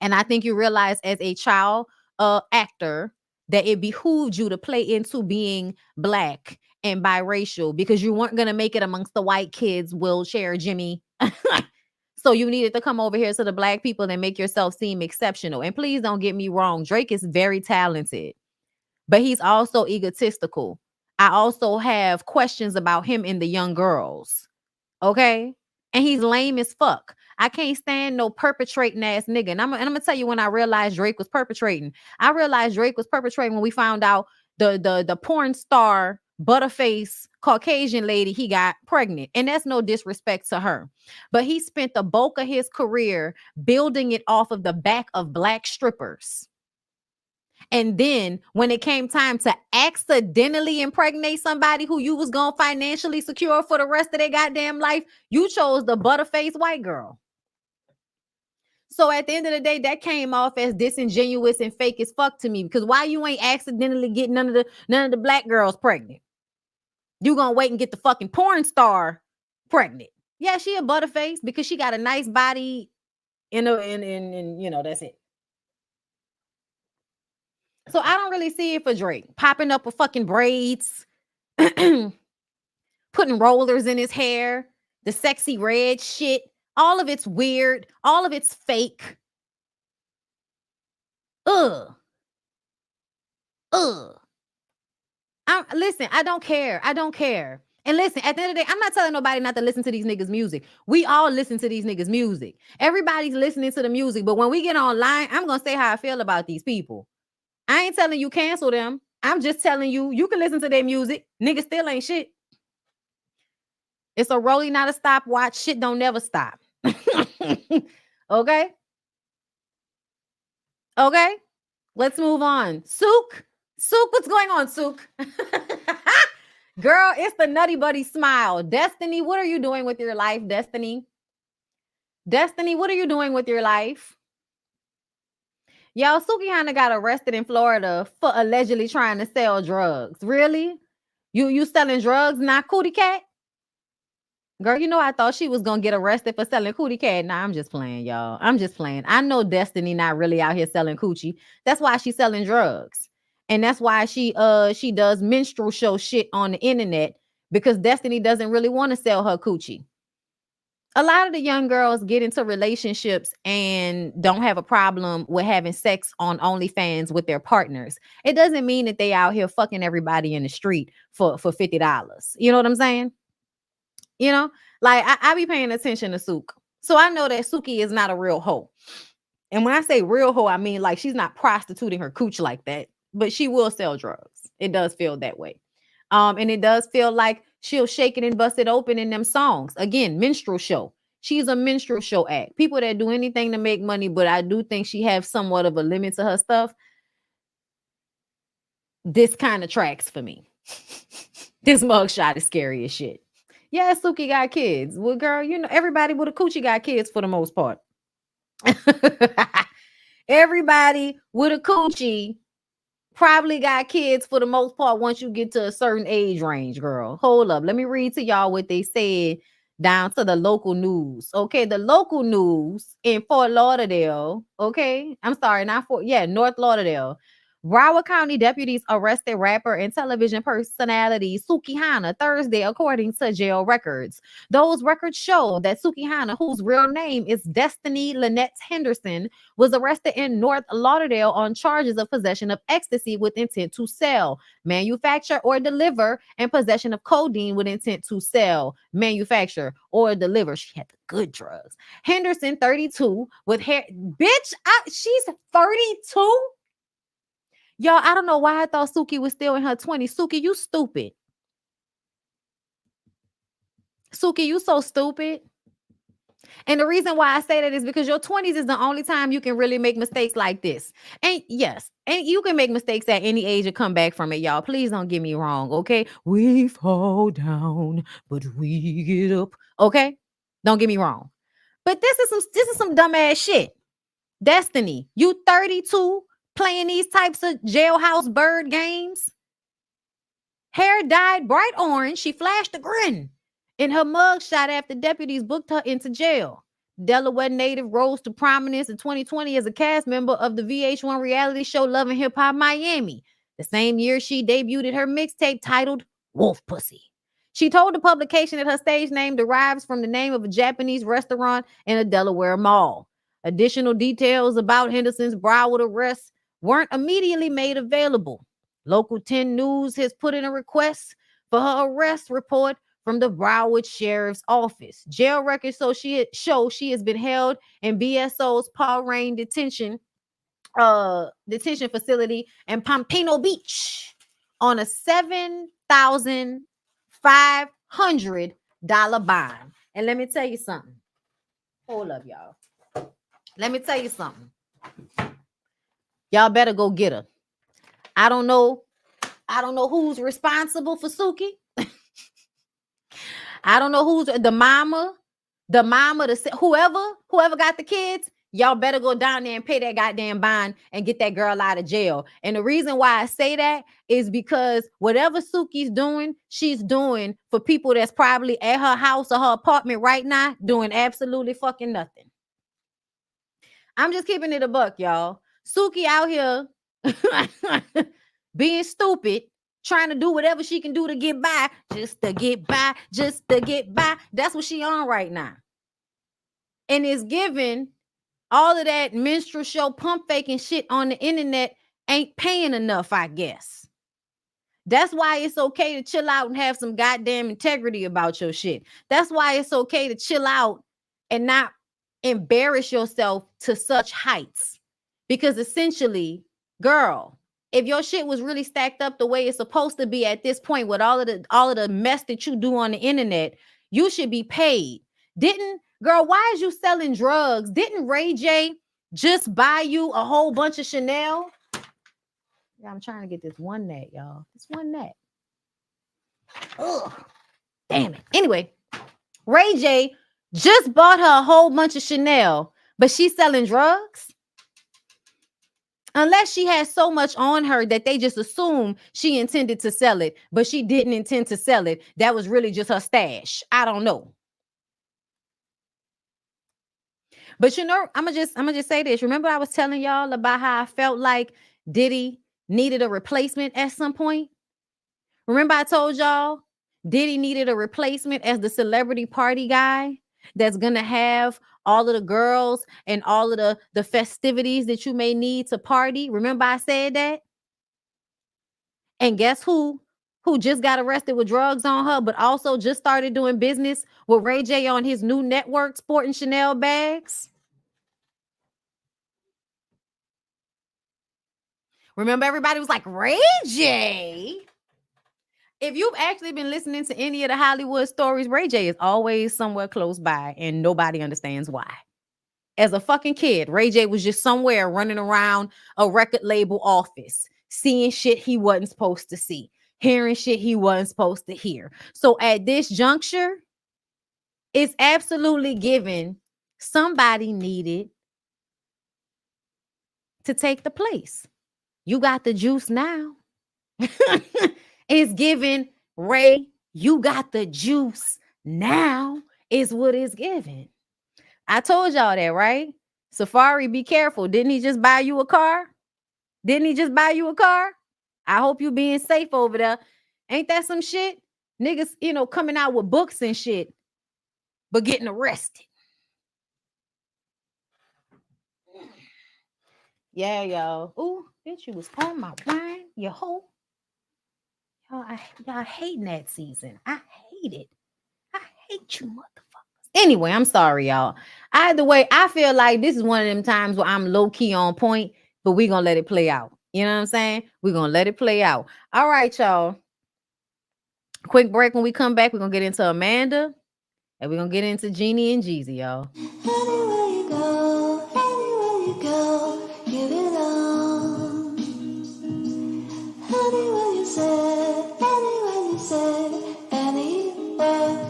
And I think you realize as a child actor that it behooved you to play into being Black and biracial because you weren't going to make it amongst the white kids, wheelchair Jimmy. So you needed to come over here to the Black people and make yourself seem exceptional. And please don't get me wrong. Drake is very talented, but he's also egotistical. I also have questions about him and the young girls. Okay. And he's lame as fuck. I can't stand no perpetrating ass nigga. And I'm gonna tell you when I realized Drake was perpetrating. I realized Drake was perpetrating when we found out the porn star butterface Caucasian lady he got pregnant. And that's no disrespect to her. But he spent the bulk of his career building it off of the back of Black strippers. And then when it came time to accidentally impregnate somebody who you was going to financially secure for the rest of their goddamn life, you chose the butterface white girl. So at the end of the day, that came off as disingenuous and fake as fuck to me, because why you ain't accidentally get none of the Black girls pregnant? You gonna wait and get the fucking porn star pregnant. Yeah, she a butterface because she got a nice body and that's it. So I don't really see it for Drake. Popping up with fucking braids, putting rollers in his hair, the sexy red shit. All of it's weird. All of it's fake. Listen, I don't care. I don't care. And listen, at the end of the day, I'm not telling nobody not to listen to these niggas' music. We all listen to these niggas' music. Everybody's listening to the music. But when we get online, I'm going to say how I feel about these people. I ain't telling you cancel them. I'm just telling you, you can listen to their music. Niggas still ain't shit. It's a rolling, not a stopwatch. Shit don't never stop. Okay. Okay. Let's move on. Sook, what's going on, Sook? Girl, it's the Nutty Buddy smile. Destiny, what are you doing with your life, Destiny? Destiny, what are you doing with your life? Y'all, Suki Hana got arrested in Florida for allegedly trying to sell drugs. Really? You selling drugs, not cootie cat? Girl, you know I thought she was gonna get arrested for selling cootie cat. Nah, I'm just playing, y'all. I'm just playing. I know Destiny not really out here selling coochie. That's why she's selling drugs. And that's why she does minstrel show shit on the internet, because Destiny doesn't really want to sell her coochie. A lot of the young girls get into relationships and don't have a problem with having sex on OnlyFans with their partners. It doesn't mean that they out here fucking everybody in the street for $50. You know what I'm saying? You know, like I be paying attention to Sook. So I know that Suki is not a real hoe. And when I say real hoe, I mean like she's not prostituting her cooch like that, but she will sell drugs. It does feel that way. And it does feel like she'll shake it and bust it open in them songs. Again, minstrel show. She's a minstrel show act. People that do anything to make money, but I do think she has somewhat of a limit to her stuff. This kind of tracks for me. This mugshot is scary as shit. Yeah, Suki got kids. Well, girl, you know, everybody with a coochie got kids for the most part. Everybody with a coochie probably got kids for the most part once you get to a certain age range, girl. Hold up. Let me read to y'all what they said down to the local news. Okay, the local news in Fort Lauderdale. Okay, I'm sorry, North Lauderdale. Broward County deputies arrested rapper and television personality Suki Hana Thursday, according to jail records. Those records show that Suki Hana, whose real name is Destiny Lynette Henderson, was arrested in North Lauderdale on charges of possession of ecstasy with intent to sell, manufacture, or deliver, and possession of codeine with intent to sell, manufacture, or deliver. She had the good drugs. Henderson, 32, with hair. Bitch, she's 32? Y'all, I don't know why I thought Suki was still in her 20s. Suki, you stupid. Suki, you so stupid. And the reason why I say that is because your 20s is the only time you can really make mistakes like this. And yes, and you can make mistakes at any age and come back from it, y'all. Please don't get me wrong, okay? We fall down, but we get up. Okay? Don't get me wrong. But this is some dumbass shit. Destiny, you 32 playing these types of jailhouse bird games? Hair dyed bright orange, she flashed a grin in her mugshot after deputies booked her into jail. Delaware native rose to prominence in 2020 as a cast member of the VH1 reality show Love and Hip Hop Miami. The same year she debuted her mixtape titled Wolf Pussy. She told the publication that her stage name derives from the name of a Japanese restaurant in a Delaware mall. Additional details about Henderson's Broward arrest weren't immediately made available. Local 10 News has put in a request for her arrest report from the Broward Sheriff's Office. Jail records show she has been held in BSO's Paul Rain detention facility in Pompano Beach on a $7,500 bond. And let me tell you something. Hold up, y'all. Let me tell you something. Y'all better go get her. I don't know who's responsible for Suki. I don't know who's the mama, whoever got the kids. Y'all better go down there and pay that goddamn bond and get that girl out of jail. And the reason why I say that is because whatever Suki's doing, she's doing for people that's probably at her house or her apartment right now doing absolutely fucking nothing. I'm just keeping it a buck, y'all. Suki out here being stupid, trying to do whatever she can do to get by, just to get by. That's what she on right now. And it's given all of that minstrel show pump faking shit on the internet ain't paying enough, I guess. That's why it's okay to chill out and have some goddamn integrity about your shit. That's why it's okay to chill out and not embarrass yourself to such heights. Because essentially, girl, if your shit was really stacked up the way it's supposed to be at this point with all of the mess that you do on the internet, you should be paid. Didn't Girl, why is you selling drugs? Didn't Ray J just buy you a whole bunch of Chanel? Yeah, I'm trying to get this one net, y'all. This one net. Ugh. Damn it. Anyway, Ray J just bought her a whole bunch of Chanel, but she's selling drugs? Unless she has so much on her that they just assume she intended to sell it, but she didn't intend to sell it. That was really just her stash. I don't know. But you know, I'm gonna just say this. Remember I was telling y'all about how I felt like Diddy needed a replacement at some point? Remember I told y'all Diddy needed a replacement as the celebrity party guy that's gonna have all of the girls and all of the festivities that you may need to party. Remember I said that? And guess who? Who just got arrested with drugs on her, but also just started doing business with Ray J on his new network, sporting Chanel bags? Remember, everybody was like, Ray J? If you've actually been listening to any of the Hollywood stories, Ray J is always somewhere close by and nobody understands why. As a fucking kid, Ray J was just somewhere running around a record label office, seeing shit he wasn't supposed to see, hearing shit he wasn't supposed to hear. So at this juncture, it's absolutely given somebody needed to take the place. You got the juice now. It's given Ray, you got the juice now is what it's given. I told y'all that, right? Safari, be careful. Didn't he just buy you a car? Didn't he just buy you a car? I hope you being safe over there. Ain't that some shit? Niggas, you know, coming out with books and shit, but getting arrested. Yeah, y'all. Ooh, bitch, you was on my wine, you hoe. Y'all hating that season. I hate it. I hate you, motherfuckers. Anyway, I'm sorry, y'all. Either way, I feel like this is one of them times where I'm low-key on point, but we're going to let it play out. You know what I'm saying? We're going to let it play out. All right, y'all. Quick break. When we come back, we're going to get into Amanda, and we're going to get into Jeannie and Jeezy, y'all. Anywhere you go, give it on. Anywhere you say, anywhere.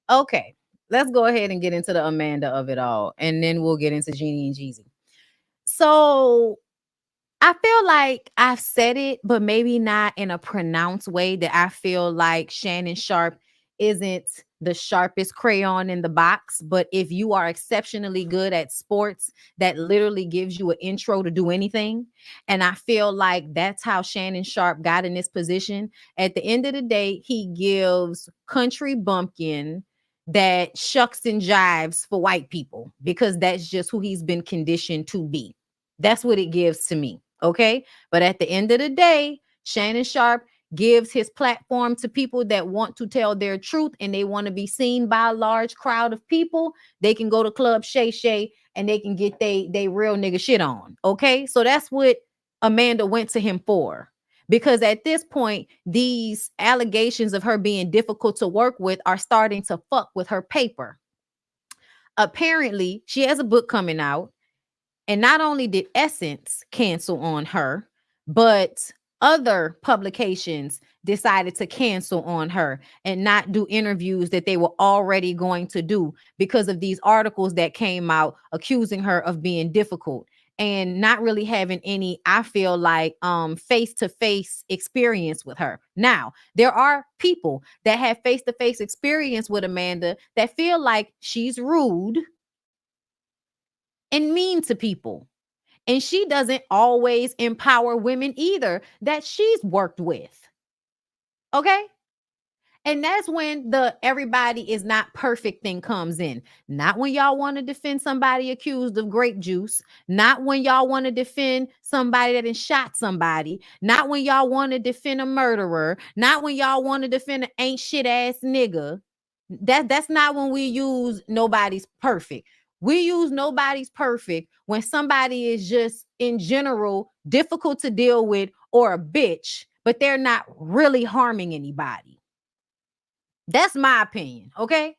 Okay, let's go ahead and get into the Amanda of it all, and then we'll get into Jeannie and Jeezy. So I feel like I've said it, but maybe not in a pronounced way, that I feel like Shannon Sharpe isn't the sharpest crayon in the box. But if you are exceptionally good at sports, that literally gives you an intro to do anything. And I feel like that's how Shannon Sharpe got in this position. At the end of the day, he gives country bumpkin that shucks and jives for white people, because that's just who he's been conditioned to be. That's what it gives to me. Okay. But at the end of the day, Shannon Sharpe gives his platform to people that want to tell their truth and they want to be seen by a large crowd of people. They can go to Club Shay Shay and they can get they real nigga shit on. Okay. So that's what Amanda went to him for. Because at this point, these allegations of her being difficult to work with are starting to fuck with her paper. Apparently, she has a book coming out. And not only did Essence cancel on her, but other publications decided to cancel on her and not do interviews that they were already going to do because of these articles that came out accusing her of being difficult and not really having any, I feel like, face-to-face experience with her. Now, there are people that have face-to-face experience with Amanda that feel like she's rude and mean to people. And she doesn't always empower women either that she's worked with. Okay? And that's when the everybody is not perfect thing comes in. Not when y'all want to defend somebody accused of grape juice. Not when y'all want to defend somebody that has shot somebody. Not when y'all want to defend a murderer. Not when y'all want to defend an ain't shit ass nigga. That's not when we use nobody's perfect. We use nobody's perfect when somebody is just in general difficult to deal with or a bitch, but they're not really harming anybody. That's my opinion, okay?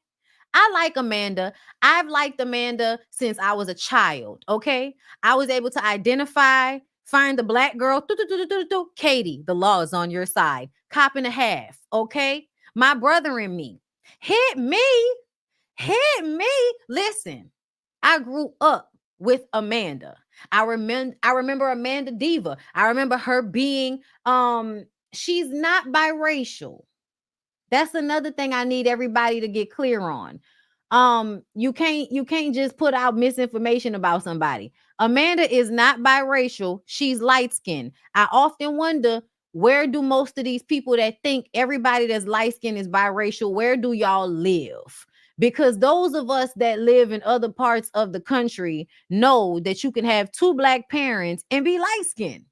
I like Amanda. I've liked Amanda since I was a child, okay? I was able to identify, find the black girl, Katie, the law is on your side. Cop and a half, okay? My brother and me. Hit me. Listen, I grew up with Amanda. I remember Amanda Diva. I remember her being, she's not biracial. That's another thing I need everybody to get clear on. You can't just put out misinformation about somebody. Amanda is not biracial. She's light-skinned. I often wonder, where do most of these people that think everybody that's light-skinned is biracial, where do y'all live? Because those of us that live in other parts of the country know that you can have two black parents and be light-skinned.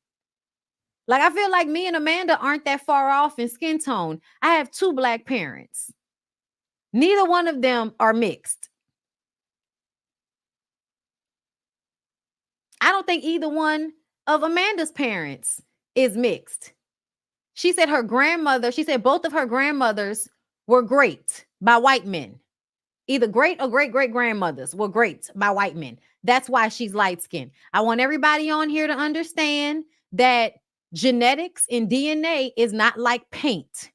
Like, I feel like me and Amanda aren't that far off in skin tone. I have two black parents. Neither one of them are mixed. I don't think either one of Amanda's parents is mixed. She said both of her grandmothers were great by white men. Either great or great-great-grandmothers were great by white men. That's why she's light-skinned. I want everybody on here to understand that genetics and DNA is not like paint.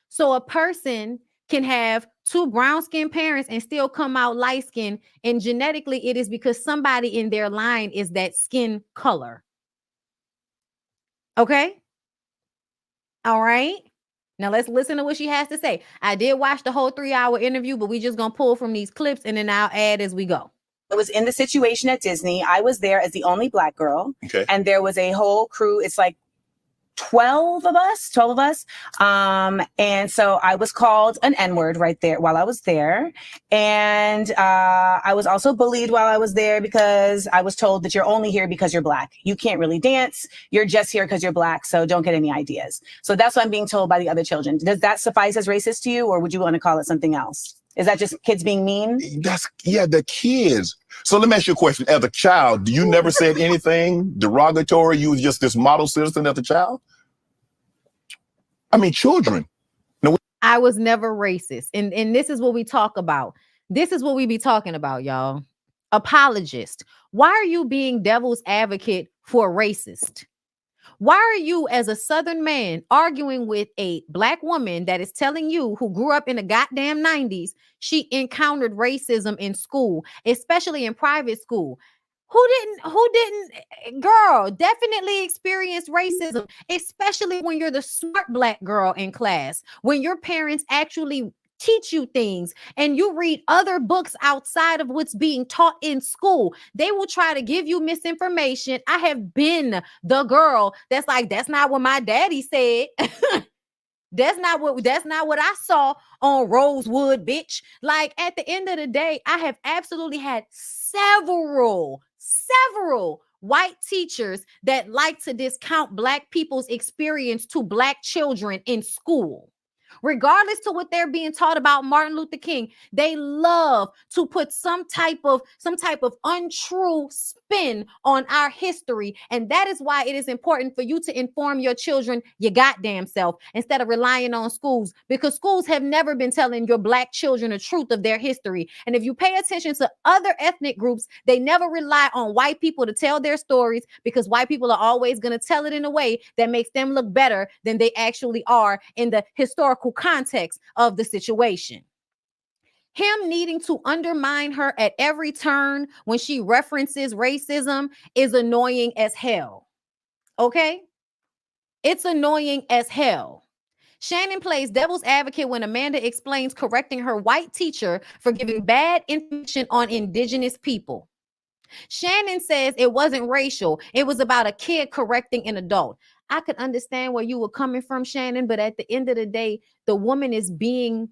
So a person can have two brown-skinned parents and still come out light-skinned, and genetically it is because somebody in their line is that skin color. Okay? All right? Now let's listen to what she has to say. I did watch the whole 3-hour interview, but we just gonna pull from these clips and then I'll add as we go. It was in the situation at Disney. I was there as the only black girl. Okay. And there was a whole crew. It's like 12 of us. And so I was called an N-word right there while I was there. And I was also bullied while I was there because I was told that you're only here because you're black. You can't really dance. You're just here because you're black. So don't get any ideas. So that's what I'm being told by the other children. Does that suffice as racist to you, or would you want to call it something else? Is that just kids being mean? The kids. So let me ask you a question. As a child, you never said anything derogatory? You was just this model citizen as a child? I mean, children. No. I was never racist. And this is what we talk about. This is what we be talking about, y'all. Apologist. Why are you being devil's advocate for a racist? Why are you, as a Southern man, arguing with a black woman that is telling you, who grew up in the goddamn 90s, she encountered racism in school, especially in private school? Who didn't, girl, definitely experienced racism, especially when you're the smart black girl in class, when your parents actually teach you things and you read other books outside of what's being taught in school. They will try to give you misinformation. I have been the girl that's like, that's not what my daddy said. That's not what I saw on Rosewood, bitch. Like, at the end of the day, I have absolutely had several white teachers that like to discount black people's experience to black children in school. Regardless to what they're being taught about Martin Luther King, they love to put some type of untrue spin on our history. And that is why it is important for you to inform your children your goddamn self instead of relying on schools, because schools have never been telling your black children the truth of their history. And if you pay attention to other ethnic groups, they never rely on white people to tell their stories, because white people are always going to tell it in a way that makes them look better than they actually are in the historical context of the situation. Him needing to undermine her at every turn when she references racism is annoying as hell. Okay? It's annoying as hell. Shannon plays devil's advocate when Amanda explains correcting her white teacher for giving bad information on indigenous people. Shannon says it wasn't racial. It was about a kid correcting an adult. I could understand where you were coming from, Shannon, but at the end of the day, the woman is being,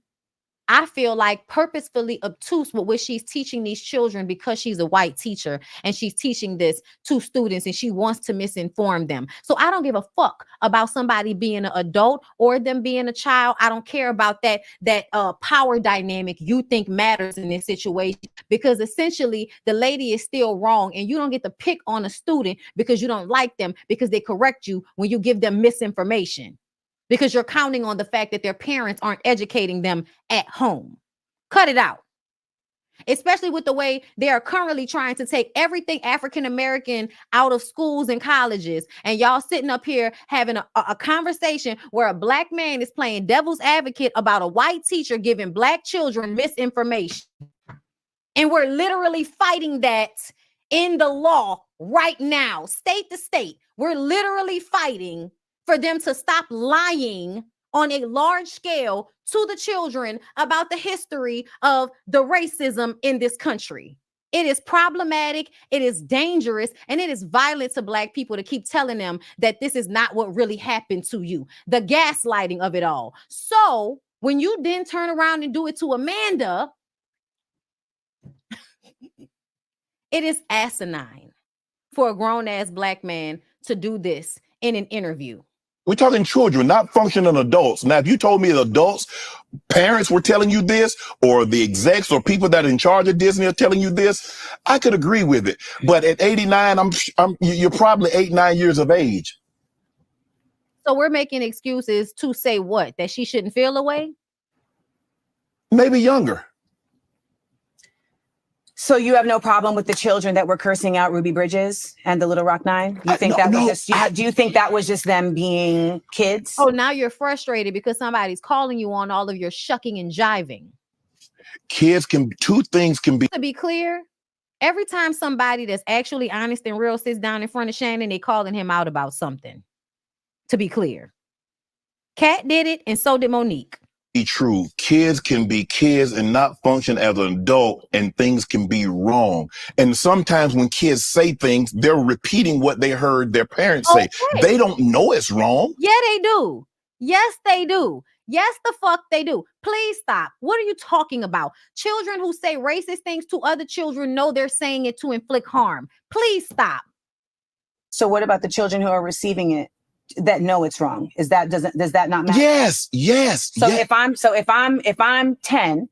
I feel like, purposefully obtuse with what she's teaching these children because she's a white teacher and she's teaching this to students and she wants to misinform them. So I don't give a fuck about somebody being an adult or them being a child. I don't care about that power dynamic you think matters in this situation, because essentially the lady is still wrong and you don't get to pick on a student because you don't like them because they correct you when you give them misinformation, because you're counting on the fact that their parents aren't educating them at home. Cut it out. Especially with the way they are currently trying to take everything African-American out of schools and colleges. And y'all sitting up here having a conversation where a black man is playing devil's advocate about a white teacher giving black children misinformation. And we're literally fighting that in the law right now, state to state. We're literally fighting for them to stop lying on a large scale to the children about the history of the racism in this country. It is problematic, it is dangerous, and it is violent to black people to keep telling them that this is not what really happened to you. The gaslighting of it all. So when you then turn around and do it to Amanda, it is asinine for a grown-ass black man to do this in an interview. We're talking children, not functioning adults. Now, if you told me adults, parents were telling you this, or the execs or people that are in charge of Disney are telling you this, I could agree with it. But at 89, you're probably 8, 9 years of age. So we're making excuses to say what? That she shouldn't feel away? Maybe younger. So you have no problem with the children that were cursing out Ruby Bridges and the Little Rock Nine? You think do you think that was just them being kids? Oh, now you're frustrated because somebody's calling you on all of your shucking and jiving. Kids two things can be. To be clear, every time somebody that's actually honest and real sits down in front of Shannon, they calling him out about something. To be clear. Kat did it and so did Monique. True. Kids can be kids and not function as an adult, and things can be wrong. And sometimes when kids say things, they're repeating what they heard their parents say. They don't know it's wrong. Yeah, they do. Yes, they do. Yes, the fuck they do. Please stop. What are you talking about? Children who say racist things to other children know they're saying it to inflict harm. Please stop. So what about the children who are receiving it that know it's wrong? Does that not matter? Yes. So if I'm 10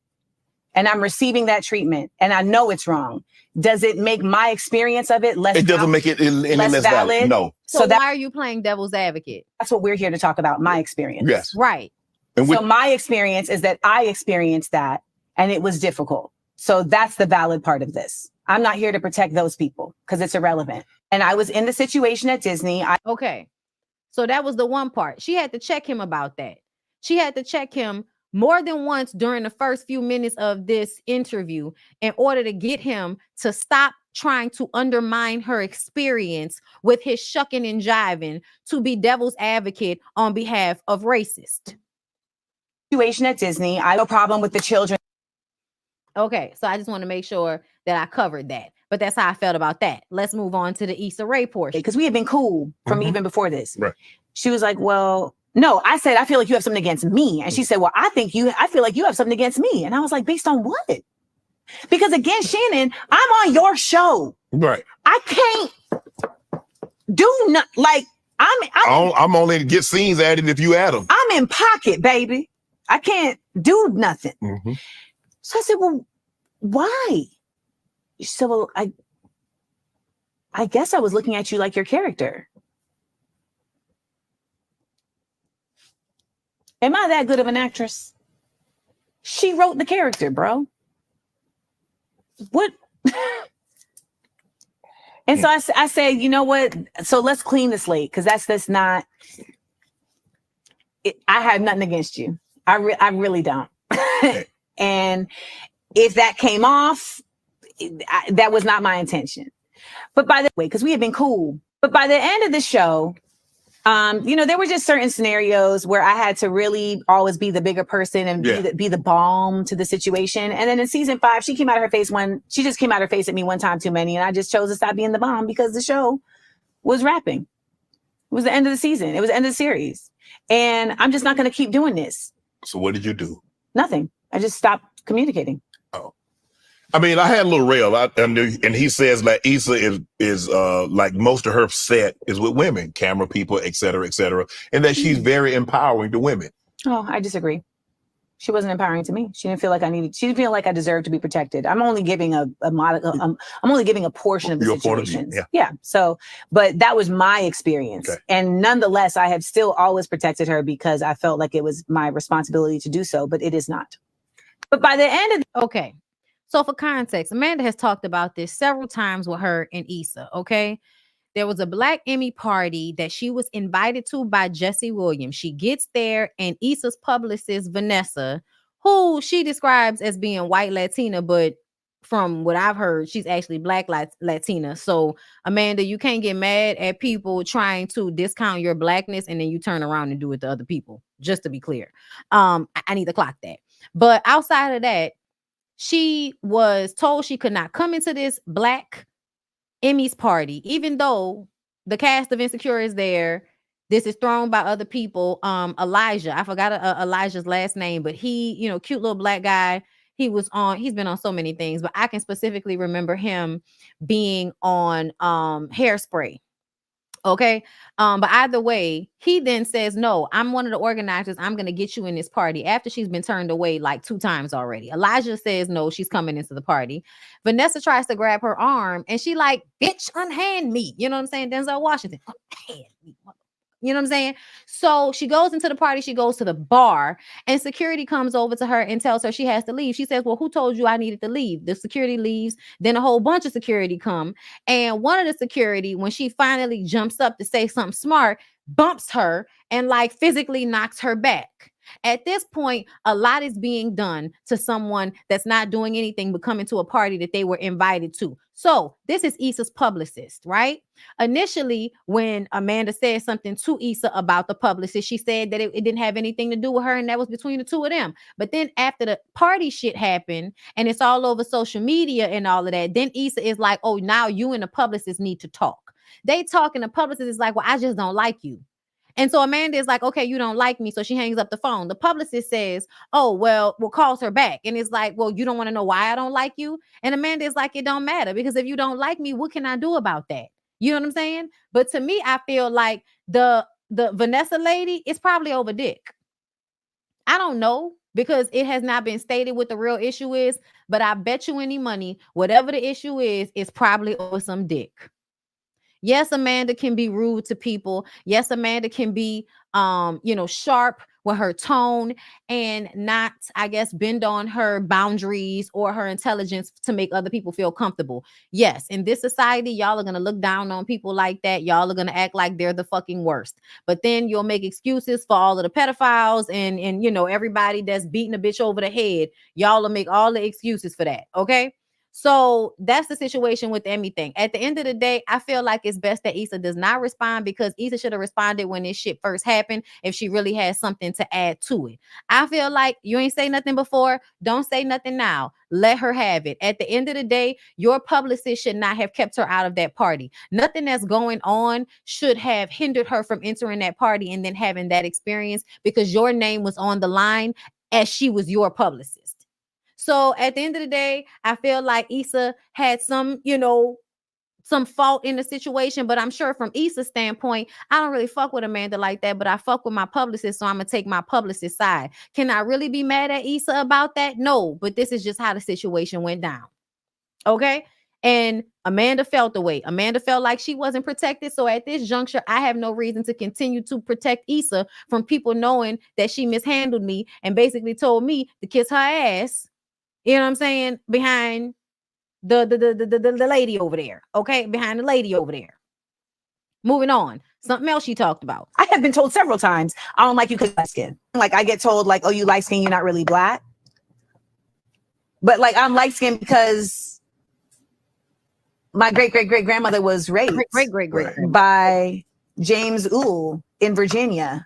and I'm receiving that treatment and I know it's wrong, does it make my experience of it less? It doesn't make it any less valid. No. So why are you playing devil's advocate? That's what we're here to talk about. My experience. Yes. Right. And so my experience is that I experienced that and it was difficult. So that's the valid part of this. I'm not here to protect those people because it's irrelevant. And I was in the situation at Disney. Okay. So that was the one part. She had to check him about that. She had to check him more than once during the first few minutes of this interview in order to get him to stop trying to undermine her experience with his shucking and jiving to be devil's advocate on behalf of racist. Situation at Disney. I have no problem with the children. Okay, so I just want to make sure that I covered that. But that's how I felt about that. Let's move on to the Issa Rae portion. Because we had been cool from even before this. Right. She was like, well, no, I said, I feel like you have something against me. And she said, well, I feel like you have something against me. And I was like, based on what? Because again, Shannon, I'm on your show. Right. I can't do not like I'm only to get scenes added if you add them. I'm in pocket, baby. I can't do nothing. Mm-hmm. So I said, well, why? She said, well, I guess I was looking at you like your character. Am I that good of an actress? She wrote the character, bro. What? And so I said, you know what? So let's clean the slate because that's not. I have nothing against you. I really don't. And if that came off, that was not my intention. But by the way, because we had been cool. But by the end of the show, There were just certain scenarios where I had to really always be the bigger person and be the balm to the situation. And then in season 5, she just came out of her face at me one time too many. And I just chose to stop being the balm because the show was wrapping. It was the end of the season. It was the end of the series. And I'm just not going to keep doing this. So what did you do? Nothing. I just stopped communicating. Oh. I mean, I had a little rail, and he says that Issa is like most of her set is with women, camera people, et cetera, and that she's very empowering to women. Oh, I disagree. She wasn't empowering to me. She didn't feel like she didn't feel like I deserved to be protected. I'm only giving I'm only giving a portion of the situation. Yeah. So, but that was my experience. Okay. And nonetheless, I have still always protected her because I felt like it was my responsibility to do so, but it is not. But by the end of okay. So for context, Amanda has talked about this several times with her and Issa, okay? There was a Black Emmy party that she was invited to by Jesse Williams. She gets there and Issa's publicist, Vanessa, who she describes as being white Latina, but from what I've heard, she's actually Black Latina. So Amanda, you can't get mad at people trying to discount your Blackness and then you turn around and do it to other people, just to be clear. I need to clock that. But outside of that, she was told she could not come into this Black Emmys party, even though the cast of Insecure is there. This is thrown by other people. Elijah, I forgot Elijah's last name, but he, cute little Black guy. He's been on so many things, but I can specifically remember him being on Hairspray. Okay. But either way, he then says, no, I'm one of the organizers. I'm going to get you in this party after she's been turned away like 2 times already. Elijah says, no, she's coming into the party. Vanessa tries to grab her arm and she like, bitch, unhand me. You know what I'm saying? Denzel Washington, unhand me. You know what I'm saying? So she goes into the party. She goes to the bar and security comes over to her and tells her she has to leave. She says, well, who told you I needed to leave? The security leaves. Then a whole bunch of security come. And one of the security, when she finally jumps up to say something smart, bumps her and like physically knocks her back. At this point, a lot is being done to someone that's not doing anything but coming to a party that they were invited to. So this is Issa's publicist, right? Initially, when Amanda said something to Issa about the publicist, she said that it didn't have anything to do with her and that was between the two of them. But then after the party shit happened and it's all over social media and all of that, then Issa is like, oh, now you and the publicist need to talk. They talk and the publicist is like, well, I just don't like you. And so Amanda is like, okay, you don't like me. So she hangs up the phone. The publicist says, oh, well, calls her back. And it's like, well, you don't want to know why I don't like you. And Amanda is like, it don't matter because if you don't like me, what can I do about that? You know what I'm saying? But to me, I feel like the Vanessa lady is probably over dick. I don't know because it has not been stated what the real issue is, but I bet you any money, whatever the issue is probably over some dick. Yes, Amanda can be rude to people. Yes, Amanda can be, sharp with her tone and not, I guess, bend on her boundaries or her intelligence to make other people feel comfortable. Yes, in this society, y'all are going to look down on people like that. Y'all are going to act like they're the fucking worst. But then you'll make excuses for all of the pedophiles and everybody that's beating a bitch over the head. Y'all will make all the excuses for that. Okay. So that's the situation with everything. At the end of the day, I feel like it's best that Issa does not respond because Issa should have responded when this shit first happened if she really has something to add to it. I feel like you ain't say nothing before. Don't say nothing now. Let her have it. At the end of the day, your publicist should not have kept her out of that party. Nothing that's going on should have hindered her from entering that party and then having that experience because your name was on the line as she was your publicist. So at the end of the day, I feel like Issa had some fault in the situation, but I'm sure from Issa's standpoint, I don't really fuck with Amanda like that, but I fuck with my publicist, so I'm going to take my publicist side. Can I really be mad at Issa about that? No, but this is just how the situation went down. Okay? And Amanda felt the way. Amanda felt like she wasn't protected. So at this juncture, I have no reason to continue to protect Issa from people knowing that she mishandled me and basically told me to kiss her ass. You know what I'm saying? Behind the lady over there. Okay. Behind the lady over there. Moving on. Something else she talked about. I have been told several times, I don't like you because you're light skin. Like I get told like, oh, you light skin, you're not really Black. But like I'm light skin because my great grandmother was raped great by James Ool in Virginia.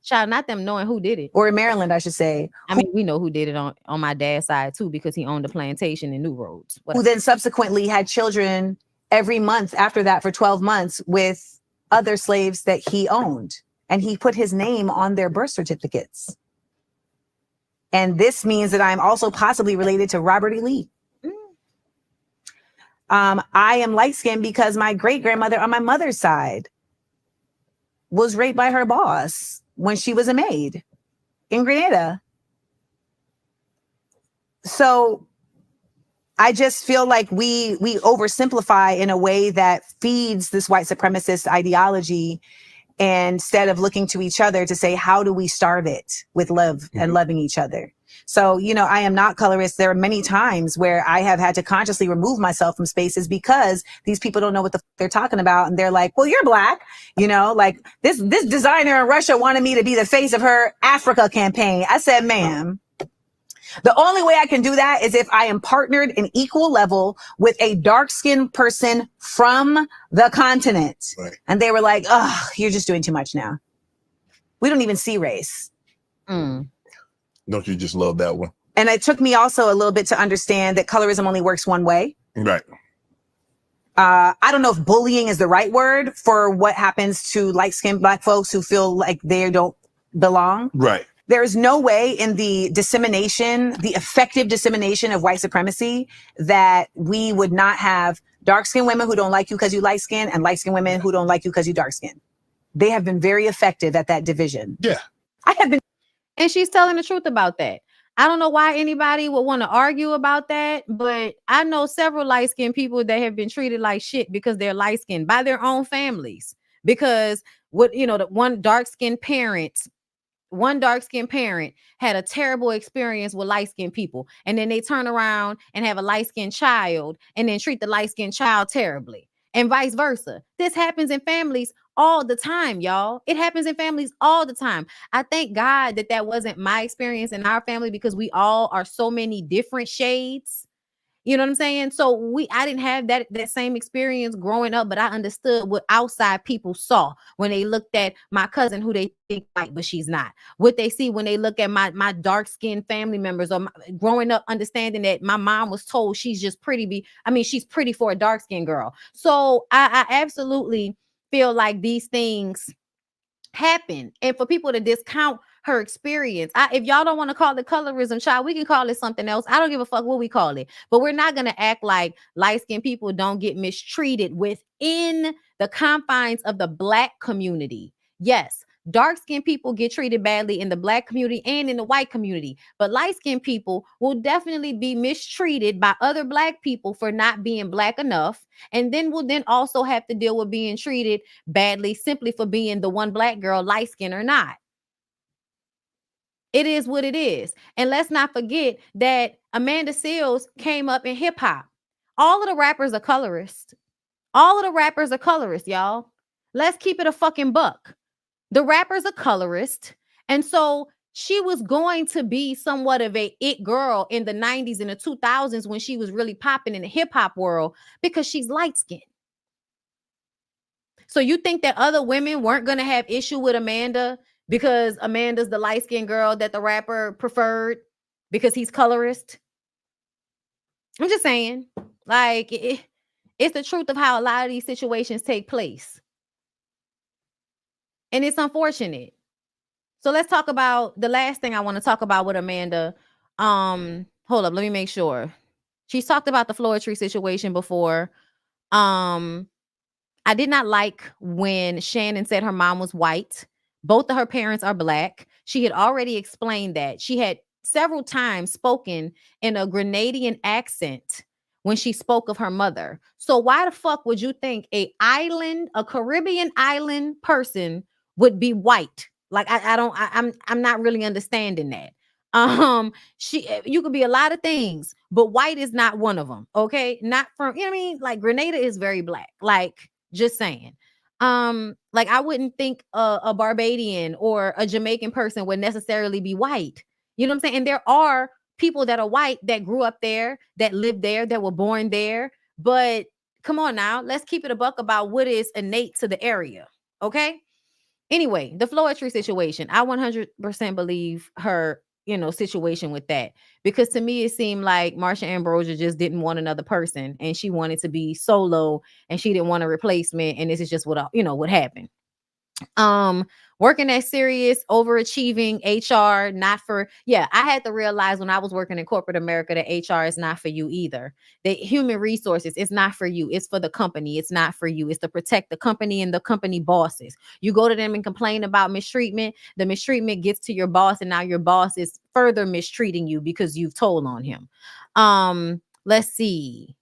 Child, not them knowing who did it. Or in Maryland, I should say. I mean, we know who did it on my dad's side too, because he owned a plantation in New Roads. Who then subsequently had children every month after that for 12 months with other slaves that he owned. And he put his name on their birth certificates. And this means that I'm also possibly related to Robert E. Lee. I am light-skinned because my great-grandmother on my mother's side was raped by her boss when she was a maid in Grenada. So I just feel like we oversimplify in a way that feeds this white supremacist ideology instead of looking to each other to say, how do we starve it with love and loving each other? So, you know, I am not colorist. There are many times where I have had to consciously remove myself from spaces because these people don't know what they're talking about. And they're like, well, you're black. You know, like this designer in Russia wanted me to be the face of her Africa campaign. I said, ma'am, the only way I can do that is if I am partnered in equal level with a dark-skinned person from the continent. Right. And they were like, oh, you're just doing too much now. We don't even see race. Don't you just love that one? And it took me also a little bit to understand that colorism only works one way. Right. I don't know if bullying is the right word for what happens to light-skinned Black folks who feel like they don't belong. Right. There's no way in the effective dissemination of white supremacy that we would not have dark-skinned women who don't like you because you light-skinned and light-skinned women who don't like you because you dark-skinned. They have been very effective at that division. Yeah. And she's telling the truth about that. I don't know why anybody would want to argue about that, but I know several light-skinned people that have been treated like shit because they're light-skinned by their own families. Because the one dark-skinned parent had a terrible experience with light-skinned people. And then they turn around and have a light-skinned child and then treat the light-skinned child terribly. And vice versa. This happens in families all the time, y'all. It happens in families all the time. I thank God that wasn't my experience in our family because we all are so many different shades. You know what I'm saying? So I didn't have that same experience growing up, but I understood what outside people saw when they looked at my cousin who they think white, but she's not. What they see when they look at my dark-skinned family members, or growing up understanding that my mom was told she's just pretty. She's pretty for a dark-skinned girl. So I absolutely feel like these things happen, and for people to discount her experience, if y'all don't want to call it colorism, child, we can call it something else. I don't give a fuck what we call it, but we're not going to act like light-skinned people don't get mistreated within the confines of the Black community. Yes, dark-skinned people get treated badly in the Black community and in the white community, but light-skinned people will definitely be mistreated by other Black people for not being Black enough, and then will also have to deal with being treated badly simply for being the one Black girl, light-skinned or not. It is what it is. And let's not forget that Amanda Seales came up in hip hop. All of the rappers are colorists. Y'all. Let's keep it a fucking buck. The rappers are colorist. And so she was going to be somewhat of a it girl in the 90s and the 2000s when she was really popping in the hip hop world because she's light skinned. So you think that other women weren't going to have issue with Amanda because Amanda's the light-skinned girl that the rapper preferred because he's colorist? I'm just saying, like, it's the truth of how a lot of these situations take place. And it's unfortunate. So let's talk about the last thing I want to talk about with Amanda. Hold up, let me make sure. She's talked about the Floetry situation before. I did not like when Shannon said her mom was white. Both of her parents are Black. She had already explained that. She had several times spoken in a Grenadian accent when she spoke of her mother. So why the fuck would you think a Caribbean island person would be white? Like I'm not really understanding that. You could be a lot of things, but white is not one of them. Okay, not from, you know what I mean? Like Grenada is very Black. Like, just saying. Like I wouldn't think a Barbadian or a Jamaican person would necessarily be white. You know what I'm saying? And there are people that are white that grew up there, that lived there, that were born there, but come on now. Let's keep it a buck about what is innate to the area. Okay. Anyway, the Floetry situation, I 100% believe her, situation with that. Because to me, it seemed like Marsha Ambrosia just didn't want another person and she wanted to be solo and she didn't want a replacement. And this is just what happened. Working at serious overachieving HR, not for, I had to realize when I was working in corporate America that HR is not for you either. The human resources, it's not for you. It's for the company. It's not for you. It's to protect the company and the company bosses. You go to them and complain about mistreatment. The mistreatment gets to your boss, and now your boss is further mistreating you because you've told on him. Let's see.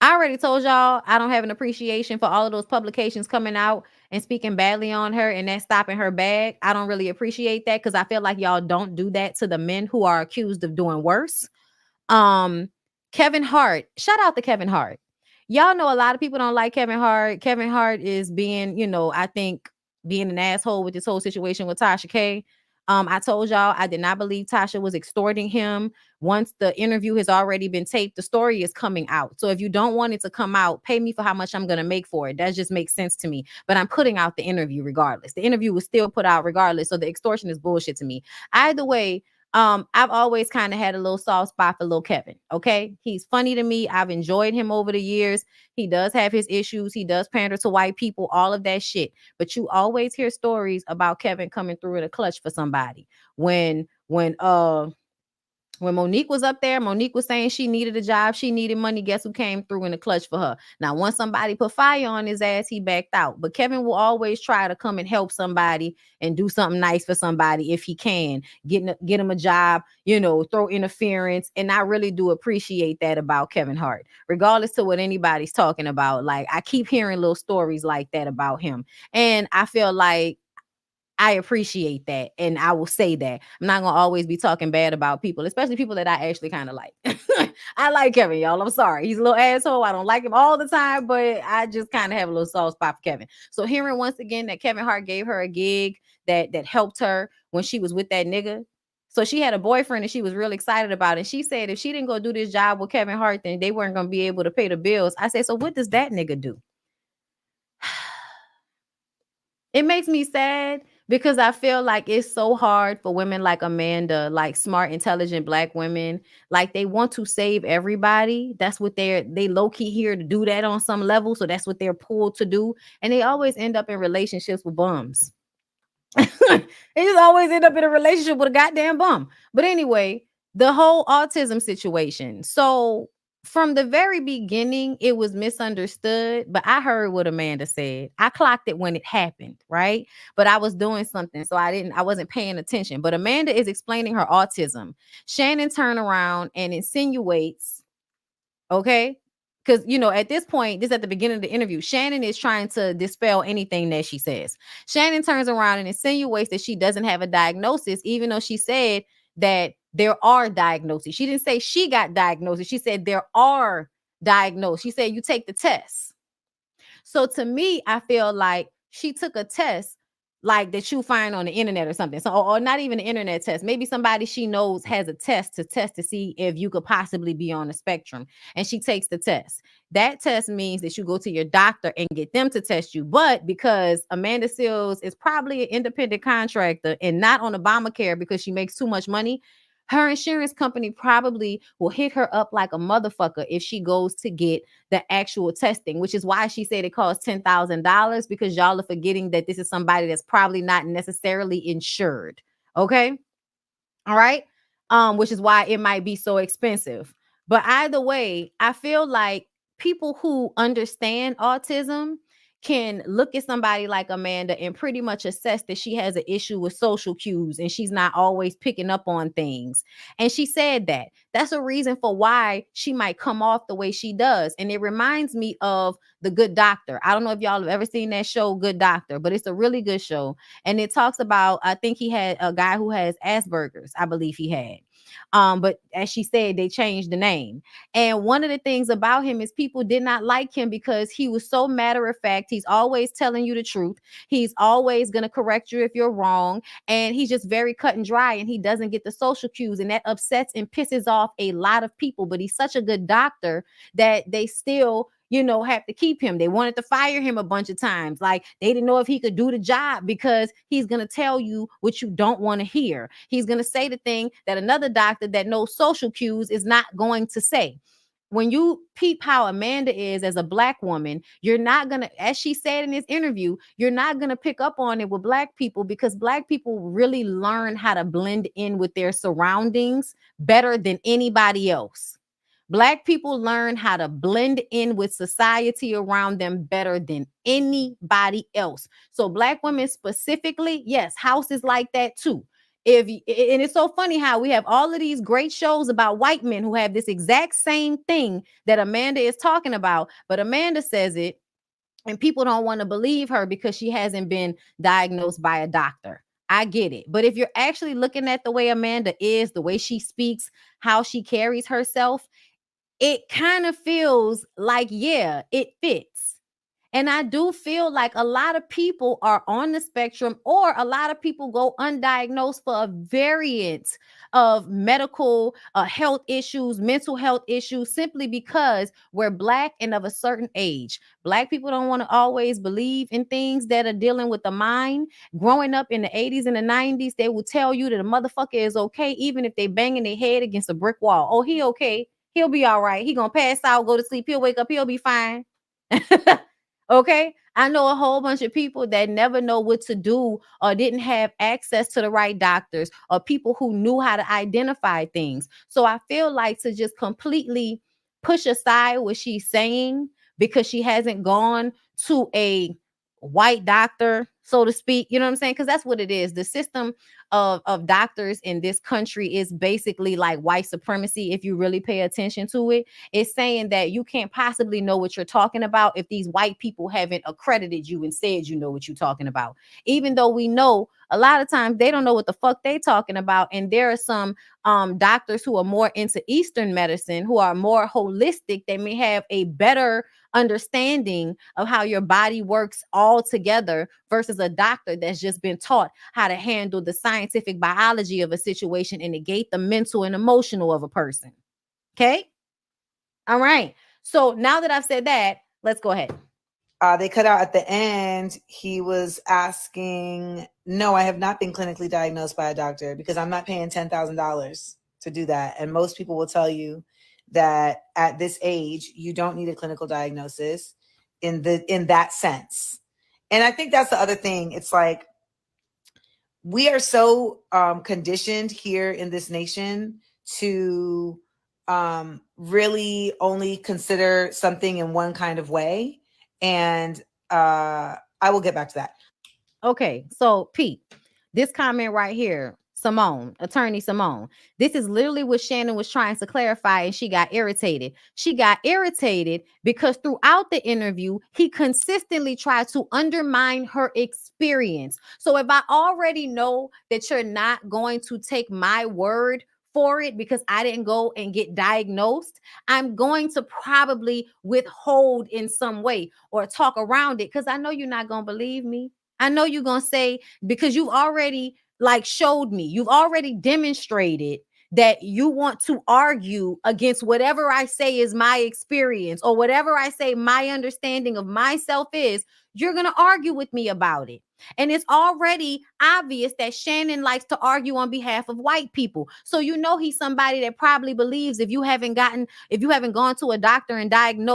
I already told y'all I don't have an appreciation for all of those publications coming out and speaking badly on her and that stopping her bag. I don't really appreciate that because I feel like y'all don't do that to the men who are accused of doing worse. Kevin Hart, shout out to Kevin Hart. Y'all know a lot of people don't like Kevin Hart. Kevin Hart is being, I think being an asshole with this whole situation with Tasha K. I told y'all I did not believe Tasha was extorting him. Once the interview has already been taped, the story is coming out. So if you don't want it to come out, pay me for how much I'm going to make for it. That just makes sense to me. But I'm putting out the interview regardless. The interview was still put out regardless. So the extortion is bullshit to me. Either way, I've always kind of had a little soft spot for Lil Kevin. Okay. He's funny to me. I've enjoyed him over the years. He does have his issues. He does pander to white people, all of that shit. But you always hear stories about Kevin coming through in a clutch for somebody. When Monique was up there, Monique was saying she needed a job. She needed money. Guess who came through in the clutch for her? Now, once somebody put fire on his ass, he backed out. But Kevin will always try to come and help somebody and do something nice for somebody if he can. Get him a job, throw interference. And I really do appreciate that about Kevin Hart. Regardless to what anybody's talking about, like I keep hearing little stories like that about him. And I feel like I appreciate that. And I will say that. I'm not going to always be talking bad about people, especially people that I actually kind of like. I like Kevin, y'all. I'm sorry. He's a little asshole. I don't like him all the time, but I just kind of have a little soft spot for Kevin. So hearing once again that Kevin Hart gave her a gig that helped her when she was with that nigga. So she had a boyfriend and she was really excited about it. And she said if she didn't go do this job with Kevin Hart, then they weren't going to be able to pay the bills. I said, so what does that nigga do? It makes me sad because I feel like it's so hard for women like Amanda, like smart, intelligent Black women. Like they want to save everybody. That's what they low-key here to do that on some level. So that's what they're pulled to do. And they always end up in relationships with bums. They just always end up in a relationship with a goddamn bum. But anyway, the whole autism situation. So from the very beginning, it was misunderstood, but I heard what Amanda said. I clocked it when it happened, right? But I was doing something, so I wasn't paying attention. But Amanda is explaining her autism. Shannon turned around and insinuates, okay? Because, at this point, this is at the beginning of the interview, Shannon is trying to dispel anything that she says. Shannon turns around and insinuates that she doesn't have a diagnosis, even though she said that there are diagnoses. She didn't say she got diagnosis. She said there are diagnoses. She said you take the test. So to me, I feel like she took a test like that you find on the internet or something. So, or not even an internet test. Maybe somebody she knows has a test to see if you could possibly be on the spectrum. And she takes the test. That test means that you go to your doctor and get them to test you. But because Amanda Seales is probably an independent contractor and not on Obamacare because she makes too much money, her insurance company probably will hit her up like a motherfucker if she goes to get the actual testing, which is why she said it costs $10,000 because y'all are forgetting that this is somebody that's probably not necessarily insured. Okay. All right. Which is why it might be so expensive. But either way, I feel like people who understand autism can look at somebody like Amanda and pretty much assess that she has an issue with social cues and she's not always picking up on things. And she said that. That's a reason for why she might come off the way she does. And it reminds me of The Good Doctor. I don't know if y'all have ever seen that show, Good Doctor, but it's a really good show. And it talks about, I think he had a guy who has Asperger's, I believe he had. But as she said, they changed the name. And one of the things about him is people did not like him because he was so matter of fact. He's always telling you the truth. He's always going to correct you if you're wrong. And he's just very cut and dry, and he doesn't get the social cues. And that upsets and pisses off a lot of people. But he's such a good doctor that they still, have to keep him. They wanted to fire him a bunch of times. Like, they didn't know if he could do the job because he's going to tell you what you don't want to hear. He's going to say the thing that another doctor that knows social cues is not going to say. When you peep how Amanda is as a Black woman, you're not going to, as she said in this interview, you're not going to pick up on it with Black people, because Black people really learn how to blend in with their surroundings better than anybody else. Black people learn how to blend in with society around them better than anybody else. So Black women specifically, yes, House is like that too. And it's so funny how we have all of these great shows about white men who have this exact same thing that Amanda is talking about, but Amanda says it and people don't want to believe her because she hasn't been diagnosed by a doctor. I get it. But if you're actually looking at the way Amanda is, the way she speaks, how she carries herself, it kind of feels like, yeah, it fits. And I do feel like a lot of people are on the spectrum, or a lot of people go undiagnosed for a variant of medical health issues, mental health issues, simply because we're Black and of a certain age. Black people don't want to always believe in things that are dealing with the mind. Growing up in the 80s and the 90s, they will tell you that a motherfucker is okay, even if they banging their head against a brick wall. Oh, he okay. He'll be all right. He gonna pass out, go to sleep. He'll wake up. He'll be fine. Okay, I know a whole bunch of people that never know what to do or didn't have access to the right doctors, or people who knew how to identify things. So I feel like to just completely push aside what she's saying because she hasn't gone to a white doctor, so to speak, you know what I'm saying? Because that's what it is. The system of doctors in this country is basically like white supremacy. If you really pay attention to it, it's saying that you can't possibly know what you're talking about if these white people haven't accredited you and said you know what you're talking about. Even though we know a lot of times they don't know what the fuck they talking about. And there are some doctors who are more into Eastern medicine, who are more holistic. They may have a better understanding of how your body works all together versus a doctor that's just been taught how to handle the scientific biology of a situation and negate the mental and emotional of a person. Okay. All right. So now that I've said that, let's go ahead. They cut out at the end. He was asking, no, I have not been clinically diagnosed by a doctor because I'm not paying $10,000 to do that. And most people will tell you that at this age, you don't need a clinical diagnosis in that sense. And I think that's the other thing. It's like, we are so conditioned here in this nation to really only consider something in one kind of way. And I will get back to that. Okay, so Pete, this comment right here, Simone, attorney Simone, this is literally what Shannon was trying to clarify, and she got irritated. She got irritated because throughout the interview, he consistently tried to undermine her experience. So if I already know that you're not going to take my word for it because I didn't go and get diagnosed, I'm going to probably withhold in some way or talk around it because I know you're not going to believe me. I know you're going to say, because you've already showed me, you've already demonstrated that you want to argue against whatever I say is my experience or whatever I say my understanding of myself is. You're going to argue with me about it. And it's already obvious that Shannon likes to argue on behalf of white people. So you know he's somebody that probably believes if you haven't gone to a doctor and gotten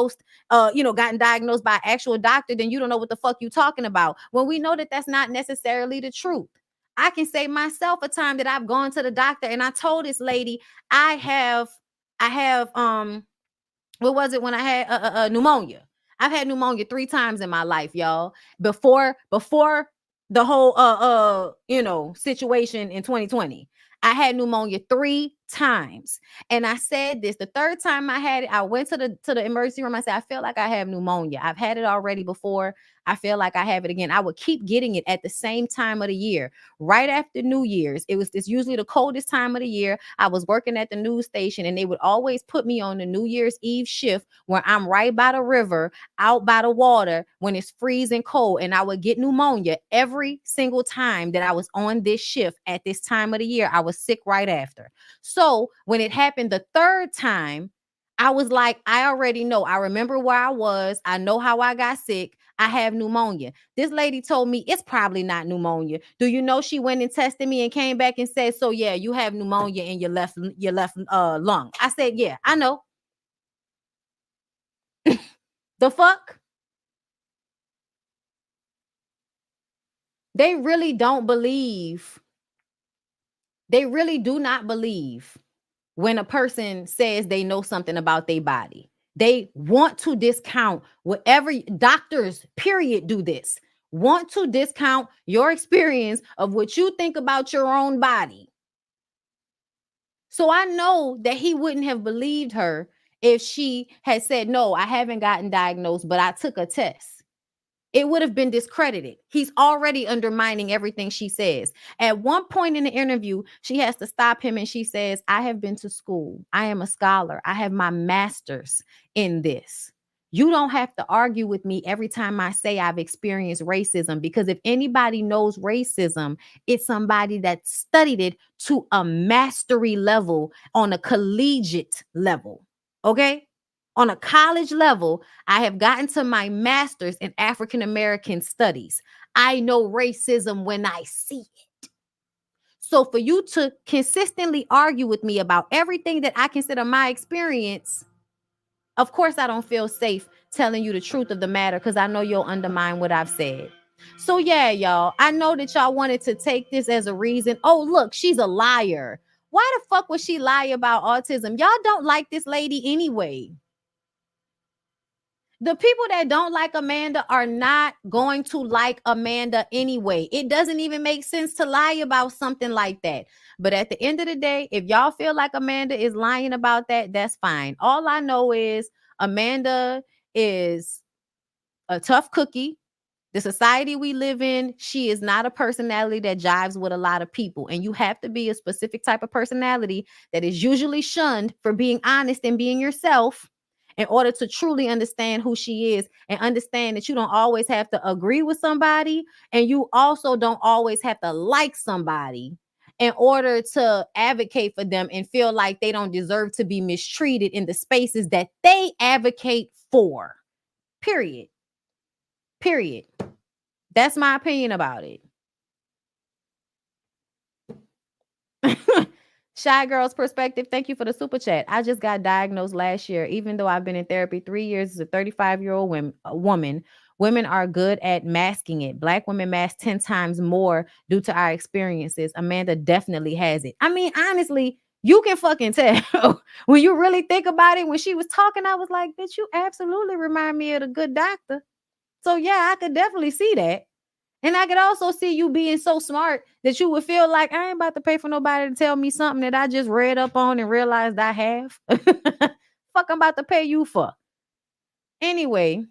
diagnosed by an actual doctor, then you don't know what the fuck you talking about. When we know that that's not necessarily the truth. I can say myself a time that I've gone to the doctor and I told this lady I have what was it when I had pneumonia? I've had pneumonia 3 times in my life, y'all. Before the whole situation in 2020. I had pneumonia 3 times. And I said this, the third time I had it, I went to the emergency room. I said, I feel like I have pneumonia. I've had it already before. I feel like I have it again. I would keep getting it at the same time of the year, right after New Year's. It's usually the coldest time of the year. I was working at the news station, and they would always put me on the New Year's Eve shift where I'm right by the river, out by the water when it's freezing cold. And I would get pneumonia every single time that I was on this shift at this time of the year. I was sick right after. So when it happened the third time, I was like, I already know. I remember where I was. I know how I got sick. I have pneumonia. This lady told me it's probably not pneumonia. Do you know she went and tested me and came back and said, so yeah, you have pneumonia in your left lung. I said, yeah, I know. The fuck? They really don't believe. They really do not believe when a person says they know something about their body. They want to discount whatever doctors, period, do this. Want to discount your experience of what you think about your own body. So I know that he wouldn't have believed her if she had said, no, I haven't gotten diagnosed, but I took a test. It would have been discredited. He's already undermining everything she says. At one point in the interview, she has to stop him and she says, I have been to school. I am a scholar. I have my master's in this. You don't have to argue with me every time I say I've experienced racism, because if anybody knows racism, it's somebody that studied it to a mastery level on a collegiate level. Okay? On a college level, I have gotten to my master's in African American studies. I know racism when I see it. So for you to consistently argue with me about everything that I consider my experience, of course I don't feel safe telling you the truth of the matter, because I know you'll undermine what I've said. So yeah, y'all, I know that y'all wanted to take this as a reason. Oh, look, she's a liar. Why the fuck would she lie about autism? Y'all don't like this lady anyway. The people that don't like Amanda are not going to like Amanda anyway. It doesn't even make sense to lie about something like that. But at the end of the day, if y'all feel like Amanda is lying about that, that's fine. All I know is Amanda is a tough cookie. The society we live in, she is not a personality that jives with a lot of people. And you have to be a specific type of personality that is usually shunned for being honest and being yourself, in order to truly understand who she is and understand that you don't always have to agree with somebody, and you also don't always have to like somebody in order to advocate for them and feel like they don't deserve to be mistreated in the spaces that they advocate for. Period. Period. That's my opinion about it. Shy Girl's Perspective, thank you for the super chat. I just got diagnosed last year. Even though I've been in therapy 3 years as a 35-year-old woman, women are good at masking it. Black women mask 10 times more due to our experiences. Amanda definitely has it. I mean, honestly, you can fucking tell. When you really think about it, when she was talking, I was like, bitch, you absolutely remind me of the Good Doctor. So yeah, I could definitely see that. And I could also see you being so smart that you would feel like I ain't about to pay for nobody to tell me something that I just read up on and realized I have. Fuck, I'm about to pay you for. Anyway,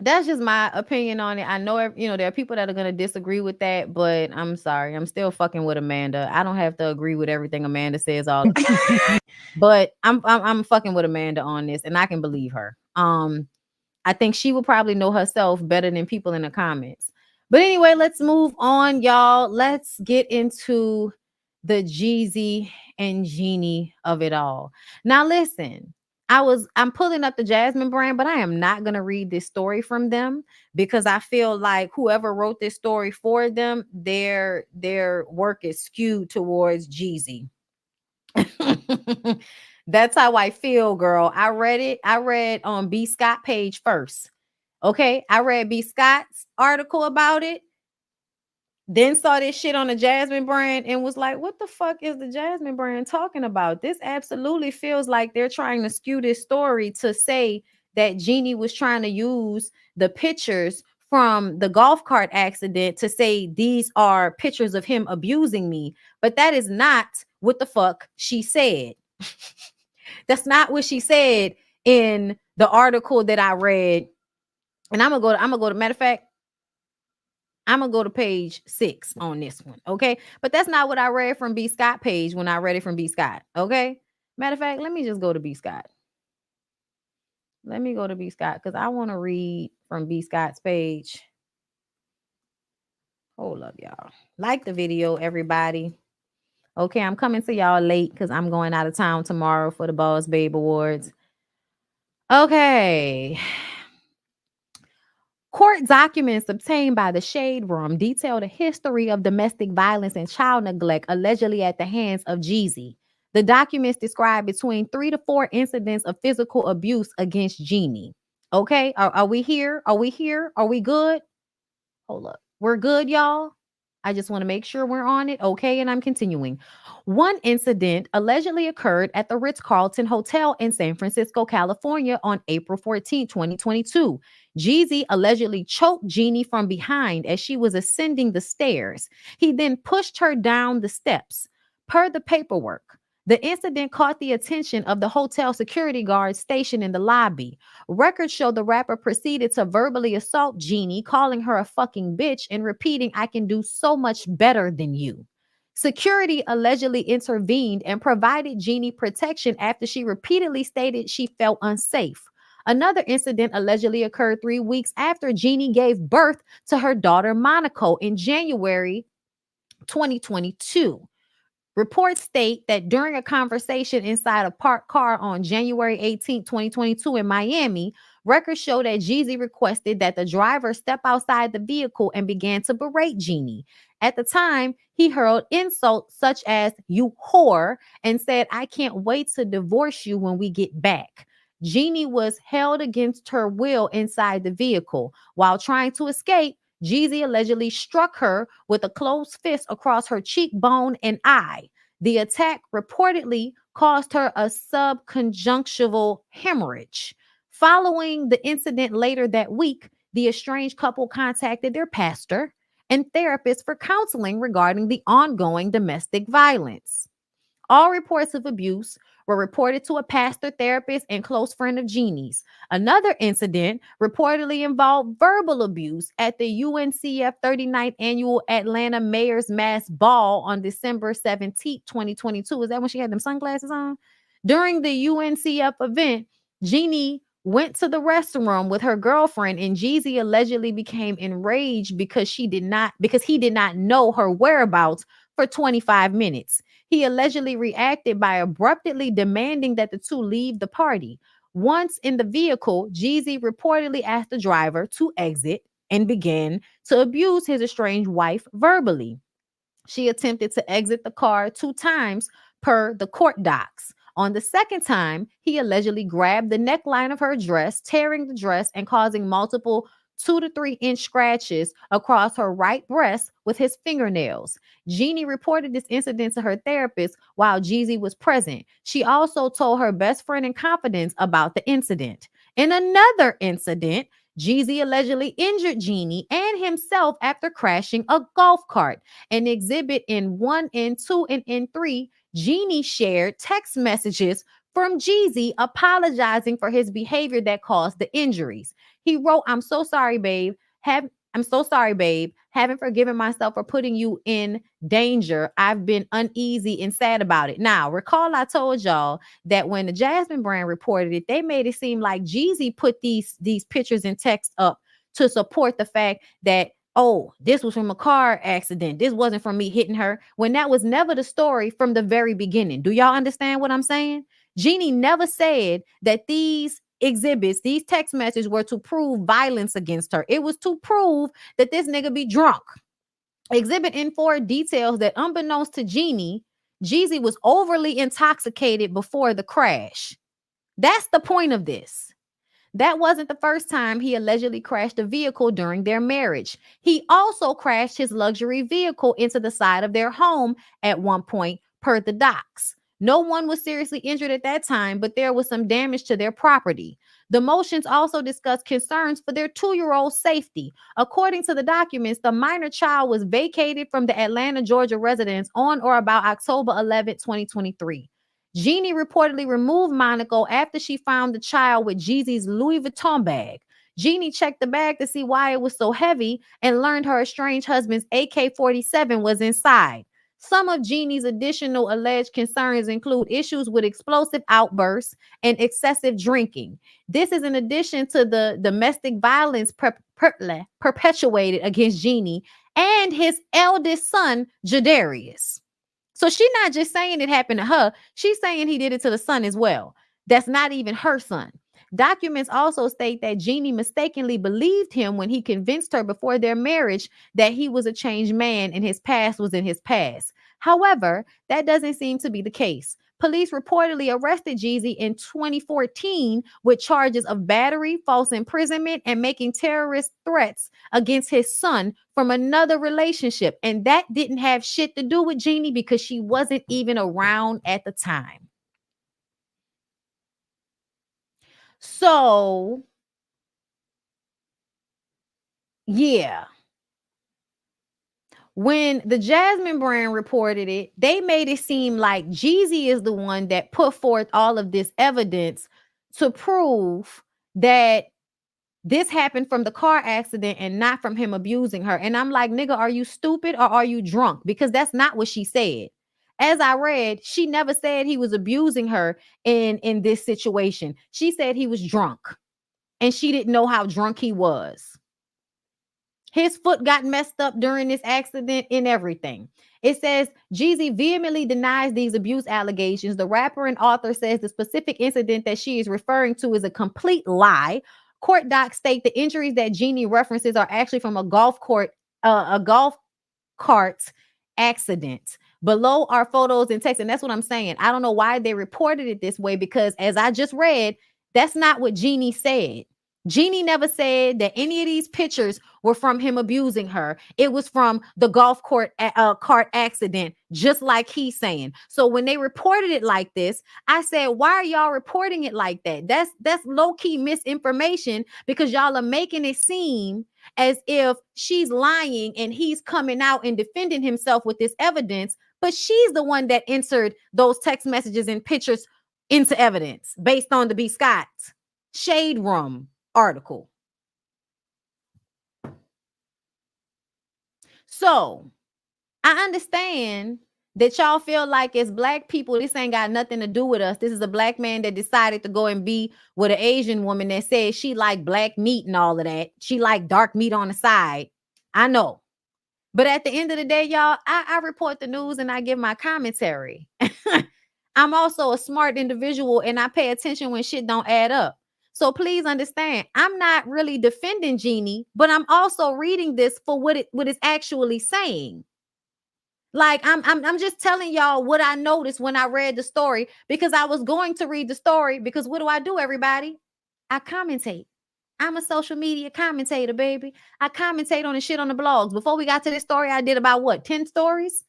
that's just my opinion on it. I know, there are people that are going to disagree with that, but I'm sorry. I'm still fucking with Amanda. I don't have to agree with everything Amanda says all the time. But I'm fucking with Amanda on this, and I can believe her. I think she will probably know herself better than people in the comments. But anyway, let's move on, y'all. Let's get into the Jeezy and Jeannie of it all. Now, listen, I'm pulling up the Jasmine brand, but I am not going to read this story from them, because I feel like whoever wrote this story for them, their work is skewed towards Jeezy. That's how I feel, girl. I read on B. Scott page first. Okay, I read B. Scott's article about it, then saw this shit on the Jasmine brand and was like, what the fuck is the Jasmine brand talking about? This absolutely feels like they're trying to skew this story to say that Jeannie was trying to use the pictures from the golf cart accident to say these are pictures of him abusing me. But that is not what the fuck she said. That's not what she said in the article that I read. And I'm gonna go to matter of fact, I'm gonna go to page 6 on this one. Okay. But that's not what I read from B. Scott page when I read it from B. Scott. Okay. Matter of fact, let me just go to B. Scott. Let me go to B. Scott because I want to read from B. Scott's page. Hold up, y'all. Like the video, everybody. Okay, I'm coming to y'all late because I'm going out of town tomorrow for the Boss Babe Awards. Okay. Court documents obtained by the Shade Room detail the history of domestic violence and child neglect allegedly at the hands of Jeezy. The documents describe between 3 to 4 incidents of physical abuse against Jeannie. Okay, are we here? Are we here? Are we good? Hold up. We're good, y'all. I just want to make sure we're on it. Okay, and I'm continuing. One incident allegedly occurred at the Ritz-Carlton Hotel in San Francisco, California on April 14, 2022. Jeezy allegedly choked Jeannie from behind as she was ascending the stairs. He then pushed her down the steps. Per the paperwork, the incident caught the attention of the hotel security guard stationed in the lobby. Records show the rapper proceeded to verbally assault Jeannie, calling her a fucking bitch and repeating, "I can do so much better than you." Security allegedly intervened and provided Jeannie protection after she repeatedly stated she felt unsafe. Another incident allegedly occurred 3 weeks after Jeannie gave birth to her daughter Monaco in January 2022. Reports state that during a conversation inside a parked car on January 18, 2022 in Miami, records show that Jeezy requested that the driver step outside the vehicle and began to berate Jeannie. At the time, he hurled insults such as "you whore" and said, "I can't wait to divorce you when we get back." Jeannie was held against her will inside the vehicle. While trying to escape, Jeezy allegedly struck her with a closed fist across her cheekbone and eye. The attack reportedly caused her a subconjunctival hemorrhage. Following the incident later that week, the estranged couple contacted their pastor and therapist for counseling regarding the ongoing domestic violence. All reports of abuse were reported to a pastor, therapist, and close friend of Jeannie's. Another incident reportedly involved verbal abuse at the UNCF 39th Annual Atlanta Mayor's Mass Ball on December 17, 2022. Is that when she had them sunglasses on? During the UNCF event, Jeannie went to the restroom with her girlfriend, and Jeezy allegedly became enraged because he did not know her whereabouts for 25 minutes. He allegedly reacted by abruptly demanding that the two leave the party. Once in the vehicle, Jeezy reportedly asked the driver to exit and began to abuse his estranged wife verbally. She attempted to exit the car 2 times per the court docs. On the second time, he allegedly grabbed the neckline of her dress, tearing the dress and causing multiple 2 to 3 inch scratches across her right breast with his fingernails. Jeannie reported this incident to her therapist while Jeezy was present. She also told her best friend in confidence about the incident. In another incident, Jeezy allegedly injured Jeannie and himself after crashing a golf cart. An exhibit in 1 and 2 and in 3, Jeannie shared text messages from Jeezy apologizing for his behavior that caused the injuries. He wrote, I'm so sorry, babe. Haven't forgiven myself for putting you in danger. I've been uneasy and sad about it." Now, recall I told y'all that when the Jasmine brand reported it, they made it seem like Jeezy put these pictures and text up to support the fact that, oh, this was from a car accident. This wasn't from me hitting her, when that was never the story from the very beginning. Do y'all understand what I'm saying? Jeannie never said that these exhibits, these text messages were to prove violence against her. It was to prove that this nigga be drunk. Exhibit N4 details that unbeknownst to Jeannie, Jeezy was overly intoxicated before the crash. That's the point of this. That wasn't the first time he allegedly crashed a vehicle during their marriage. He also crashed his luxury vehicle into the side of their home at one point, per the docs. No one was seriously injured at that time, but there was some damage to their property. The motions also discussed concerns for their 2-year-old safety. According to the documents, the minor child was vacated from the Atlanta, Georgia residence on or about October 11, 2023. Jeannie reportedly removed Monaco after she found the child with Jeezy's Louis Vuitton bag. Jeannie checked the bag to see why it was so heavy and learned her estranged husband's AK-47 was inside. Some of Jeannie's additional alleged concerns include issues with explosive outbursts and excessive drinking. This is in addition to the domestic violence perpetuated against Jeannie and his eldest son, Jadarius. So she's not just saying it happened to her. She's saying he did it to the son as well. That's not even her son. Documents also state that Jeannie mistakenly believed him when he convinced her before their marriage that he was a changed man and his past was in his past. However, that doesn't seem to be the case. Police reportedly arrested Jeezy in 2014 with charges of battery, false imprisonment, and making terrorist threats against his son from another relationship. And that didn't have shit to do with Jeannie because she wasn't even around at the time. So, yeah. When the Jasmine brand reported it, they made it seem like Jeezy is the one that put forth all of this evidence to prove that this happened from the car accident and not from him abusing her. And I'm like, nigga, are you stupid or are you drunk? Because that's not what she said. As I read, she never said he was abusing her in this situation. She said he was drunk and she didn't know how drunk he was. His foot got messed up during this accident and everything. It says Jeezy vehemently denies these abuse allegations. The rapper and author says the specific incident that she is referring to is a complete lie. Court docs state the injuries that Jeannie references are actually from a golf cart accident. Below are photos and text, and that's what I'm saying. I don't know why they reported it this way because, as I just read, that's not what Jeannie said. Jeannie never said that any of these pictures were from him abusing her. It was from the golf cart accident, just like he's saying. So when they reported it like this, I said, why are y'all reporting it like that? That's low-key misinformation because y'all are making it seem as if she's lying and he's coming out and defending himself with this evidence, but she's the one that entered those text messages and pictures into evidence based on the B. Scott's Shade Room article. So I understand that y'all feel like as Black people, this ain't got nothing to do with us. This is a Black man that decided to go and be with an Asian woman that says she like black meat and all of that. She like dark meat on the side. I know. But at the end of the day, y'all, I report the news and I give my commentary. I'm also a smart individual and I pay attention when shit don't add up. So please understand, I'm not really defending Jeannie, but I'm also reading this for what it's actually saying. Like I'm just telling y'all what I noticed when I read the story because I was going to read the story because what do, everybody? I commentate. I'm a social media commentator, baby. I commentate on the shit on the blogs. Before we got to this story, I did about what, 10 stories?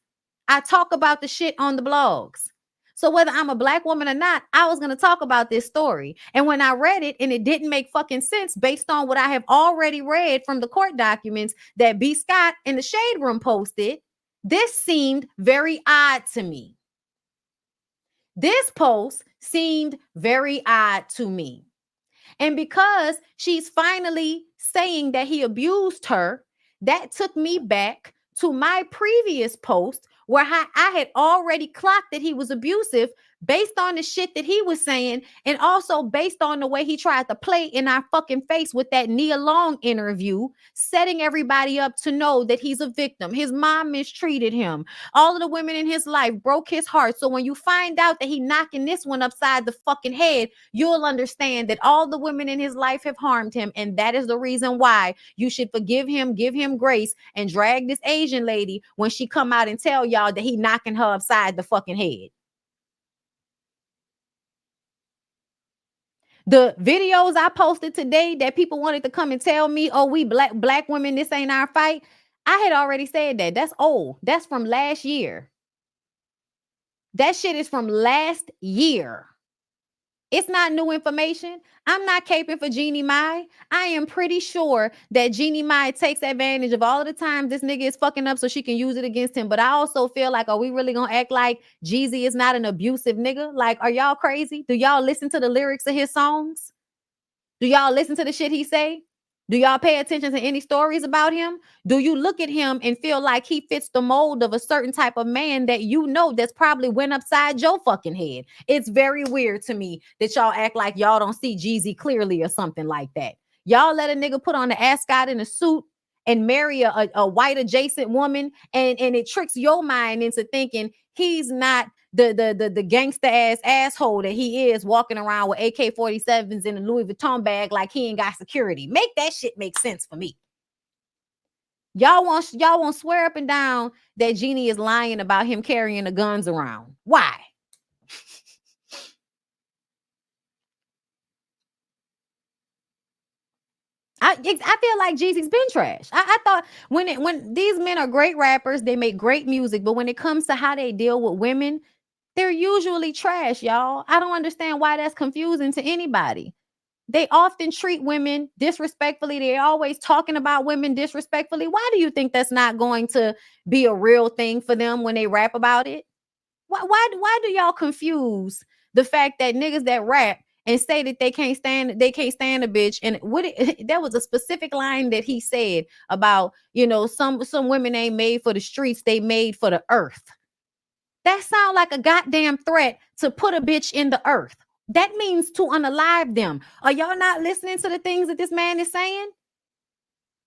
I talk about the shit on the blogs. So whether I'm a Black woman or not, I was going to talk about this story. And when I read it and it didn't make fucking sense based on what I have already read from the court documents that B. Scott in the Shade Room posted, this seemed very odd to me. This post seemed very odd to me. And because she's finally saying that he abused her, that took me back to my previous post where I had already clocked that he was abusive based on the shit that he was saying and also based on the way he tried to play in our fucking face with that Nia Long interview, setting everybody up to know that he's a victim. His mom mistreated him. All of the women in his life broke his heart. So when you find out that he knocking this one upside the fucking head, you'll understand that all the women in his life have harmed him. And that is the reason why you should forgive him, give him grace, and drag this Asian lady when she come out and tell y'all that he knocking her upside the fucking head. The videos I posted today that people wanted to come and tell me, oh, we black women, this ain't our fight. I had already said that. That's old. That's from last year. That shit is from last year. It's not new information. I'm not caping for Jeannie Mai. I am pretty sure that Jeannie Mai takes advantage of all of the time this nigga is fucking up so she can use it against him. But I also feel like, are we really gonna act like Jeezy is not an abusive nigga? Like, are y'all crazy? Do y'all listen to the lyrics of his songs? Do y'all listen to the shit he say? Do y'all pay attention to any stories about him? Do you look at him and feel like he fits the mold of a certain type of man that you know that's probably went upside your fucking head? It's very weird to me that y'all act like y'all don't see Jeezy clearly or something like that. Y'all let a nigga put on the ascot in a suit and marry a white adjacent woman, and it tricks your mind into thinking he's not the gangster ass asshole that he is, walking around with AK-47s in a Louis Vuitton bag like he ain't got security. Make that shit make sense for me. Y'all want swear up and down that Jeannie is lying about him carrying the guns around. Why? I feel like Jeezy's been trash. I thought when these men are great rappers, they make great music, but when it comes to how they deal with women, they're usually trash, y'all. I don't understand why that's confusing to anybody. They often treat women disrespectfully. They're always talking about women disrespectfully. Why do you think that's not going to be a real thing for them when they rap about it? Why do y'all confuse the fact that niggas that rap and say that they can't stand a bitch? And there was a specific line that he said about, some women ain't made for the streets, they made for the earth. That sounds like a goddamn threat to put a bitch in the earth. That means to unalive them. Are y'all not listening to the things that this man is saying?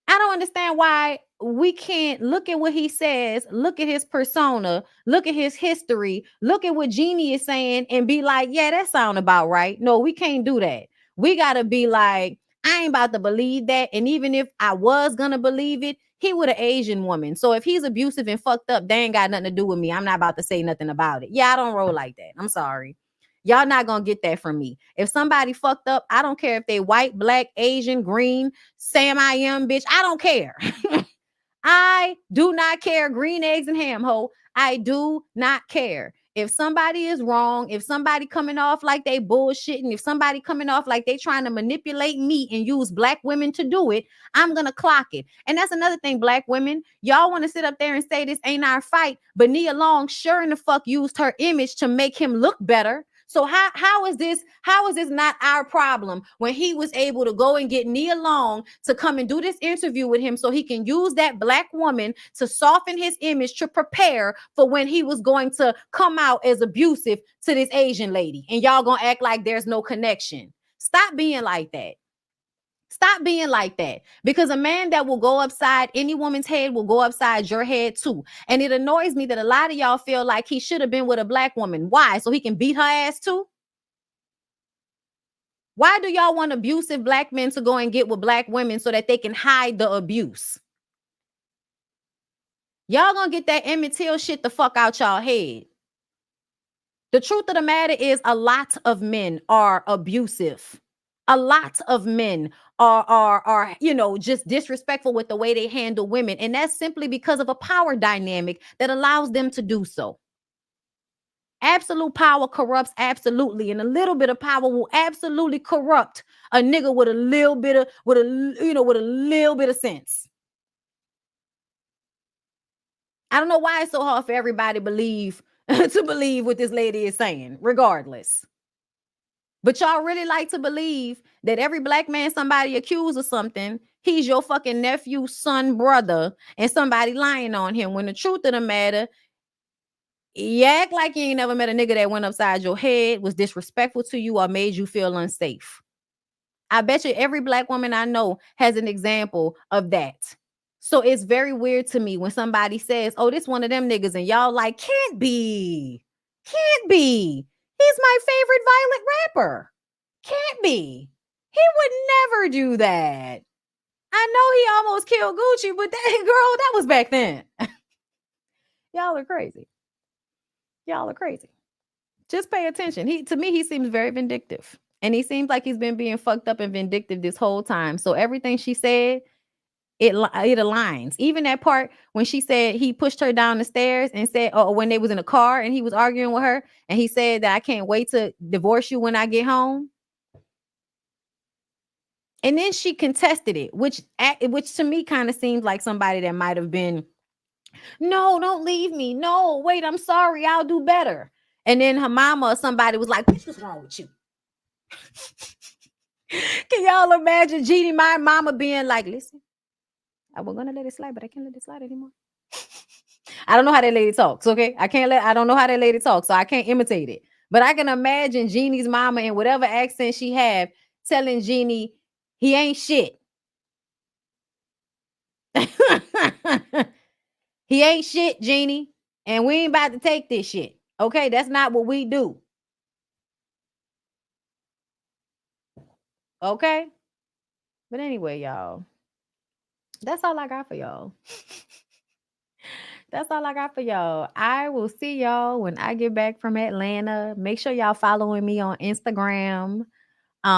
I don't understand why we can't look at what he says, look at his persona, look at his history, look at what Jeannie is saying and be like, yeah, that sound about right. No, we can't do that. We got to be like, I ain't about to believe that. And even if I was going to believe it, he with an Asian woman. So if he's abusive and fucked up, they ain't got nothing to do with me. I'm not about to say nothing about it. Yeah, I don't roll like that. I'm sorry. Y'all not gonna get that from me. If somebody fucked up, I don't care if they white, black, Asian, green, Sam I am, bitch. I don't care. I do not care. Green eggs and ham, ho. I do not care. If somebody is wrong, if somebody coming off like they bullshitting, if somebody coming off like they trying to manipulate me and use black women to do it, I'm going to clock it. And that's another thing, black women. Y'all want to sit up there and say this ain't our fight, but Nia Long sure in the fuck used her image to make him look better. So how is this not our problem when he was able to go and get Nia Long to come and do this interview with him so he can use that black woman to soften his image to prepare for when he was going to come out as abusive to this Asian lady, and y'all gonna act like there's no connection. Stop being like that. Stop being like that, because a man that will go upside any woman's head will go upside your head too. And it annoys me that a lot of y'all feel like he should have been with a black woman. Why? So he can beat her ass too? Why do y'all want abusive black men to go and get with black women so that they can hide the abuse? Y'all gonna get that Emmett Till shit the fuck out y'all head. The truth of the matter is a lot of men are abusive. A lot of men are just disrespectful with the way they handle women. And that's simply because of a power dynamic that allows them to do so. Absolute power corrupts absolutely. And a little bit of power will absolutely corrupt a nigga with a little bit of sense. I don't know why it's so hard for everybody to believe what this lady is saying, regardless. But y'all really like to believe that every black man somebody accused of something, he's your fucking nephew, son, brother, and somebody lying on him. When the truth of the matter, you act like you ain't never met a nigga that went upside your head, was disrespectful to you, or made you feel unsafe. I bet you every black woman I know has an example of that. So it's very weird to me when somebody says, oh, this one of them niggas, and y'all like, can't be. He's my favorite Violent rapper. Can't be. He would never do that. I know he almost killed Gucci, but that was back then. Y'all are crazy. Just pay attention. To me, he seems very vindictive. And he seems like he's been being fucked up and vindictive this whole time. So everything she said, it aligns. Even that part when she said he pushed her down the stairs and said, oh, when they was in a car and he was arguing with her and he said that I can't wait to divorce you when I get home. And then she contested it, which to me kind of seems like somebody that might have been, no, don't leave me. No, wait, I'm sorry. I'll do better. And then her mama or somebody was like, what's wrong with you? Can y'all imagine Jeannie Mai mama being like, listen, I was gonna let it slide, but I can't let it slide anymore. I don't know how that lady talks, okay? I don't know how that lady talks, so I can't imitate it. But I can imagine Jeannie's mama in whatever accent she have telling Jeannie, he ain't shit. He ain't shit, Jeannie. And we ain't about to take this shit. Okay, that's not what we do. Okay? But anyway, y'all. That's all I got for y'all. That's all I got for y'all. I will see y'all when I get back from Atlanta. Make sure y'all following me on Instagram.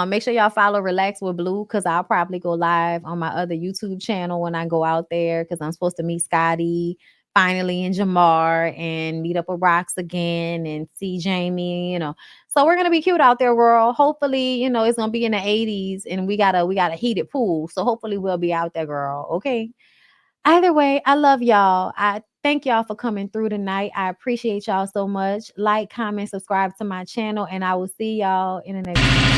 Make sure y'all follow Relax with Blue because I'll probably go live on my other YouTube channel when I go out there because I'm supposed to meet Scotty finally and Jamar and meet up with Rox again and see Jamie, you know. So we're gonna be cute out there, world. Hopefully, you know, it's gonna be in the 80s and we got a heated pool. So hopefully we'll be out there, girl. Okay. Either way, I love y'all. I thank y'all for coming through tonight. I appreciate y'all so much. Like, comment, subscribe to my channel, and I will see y'all in the next one.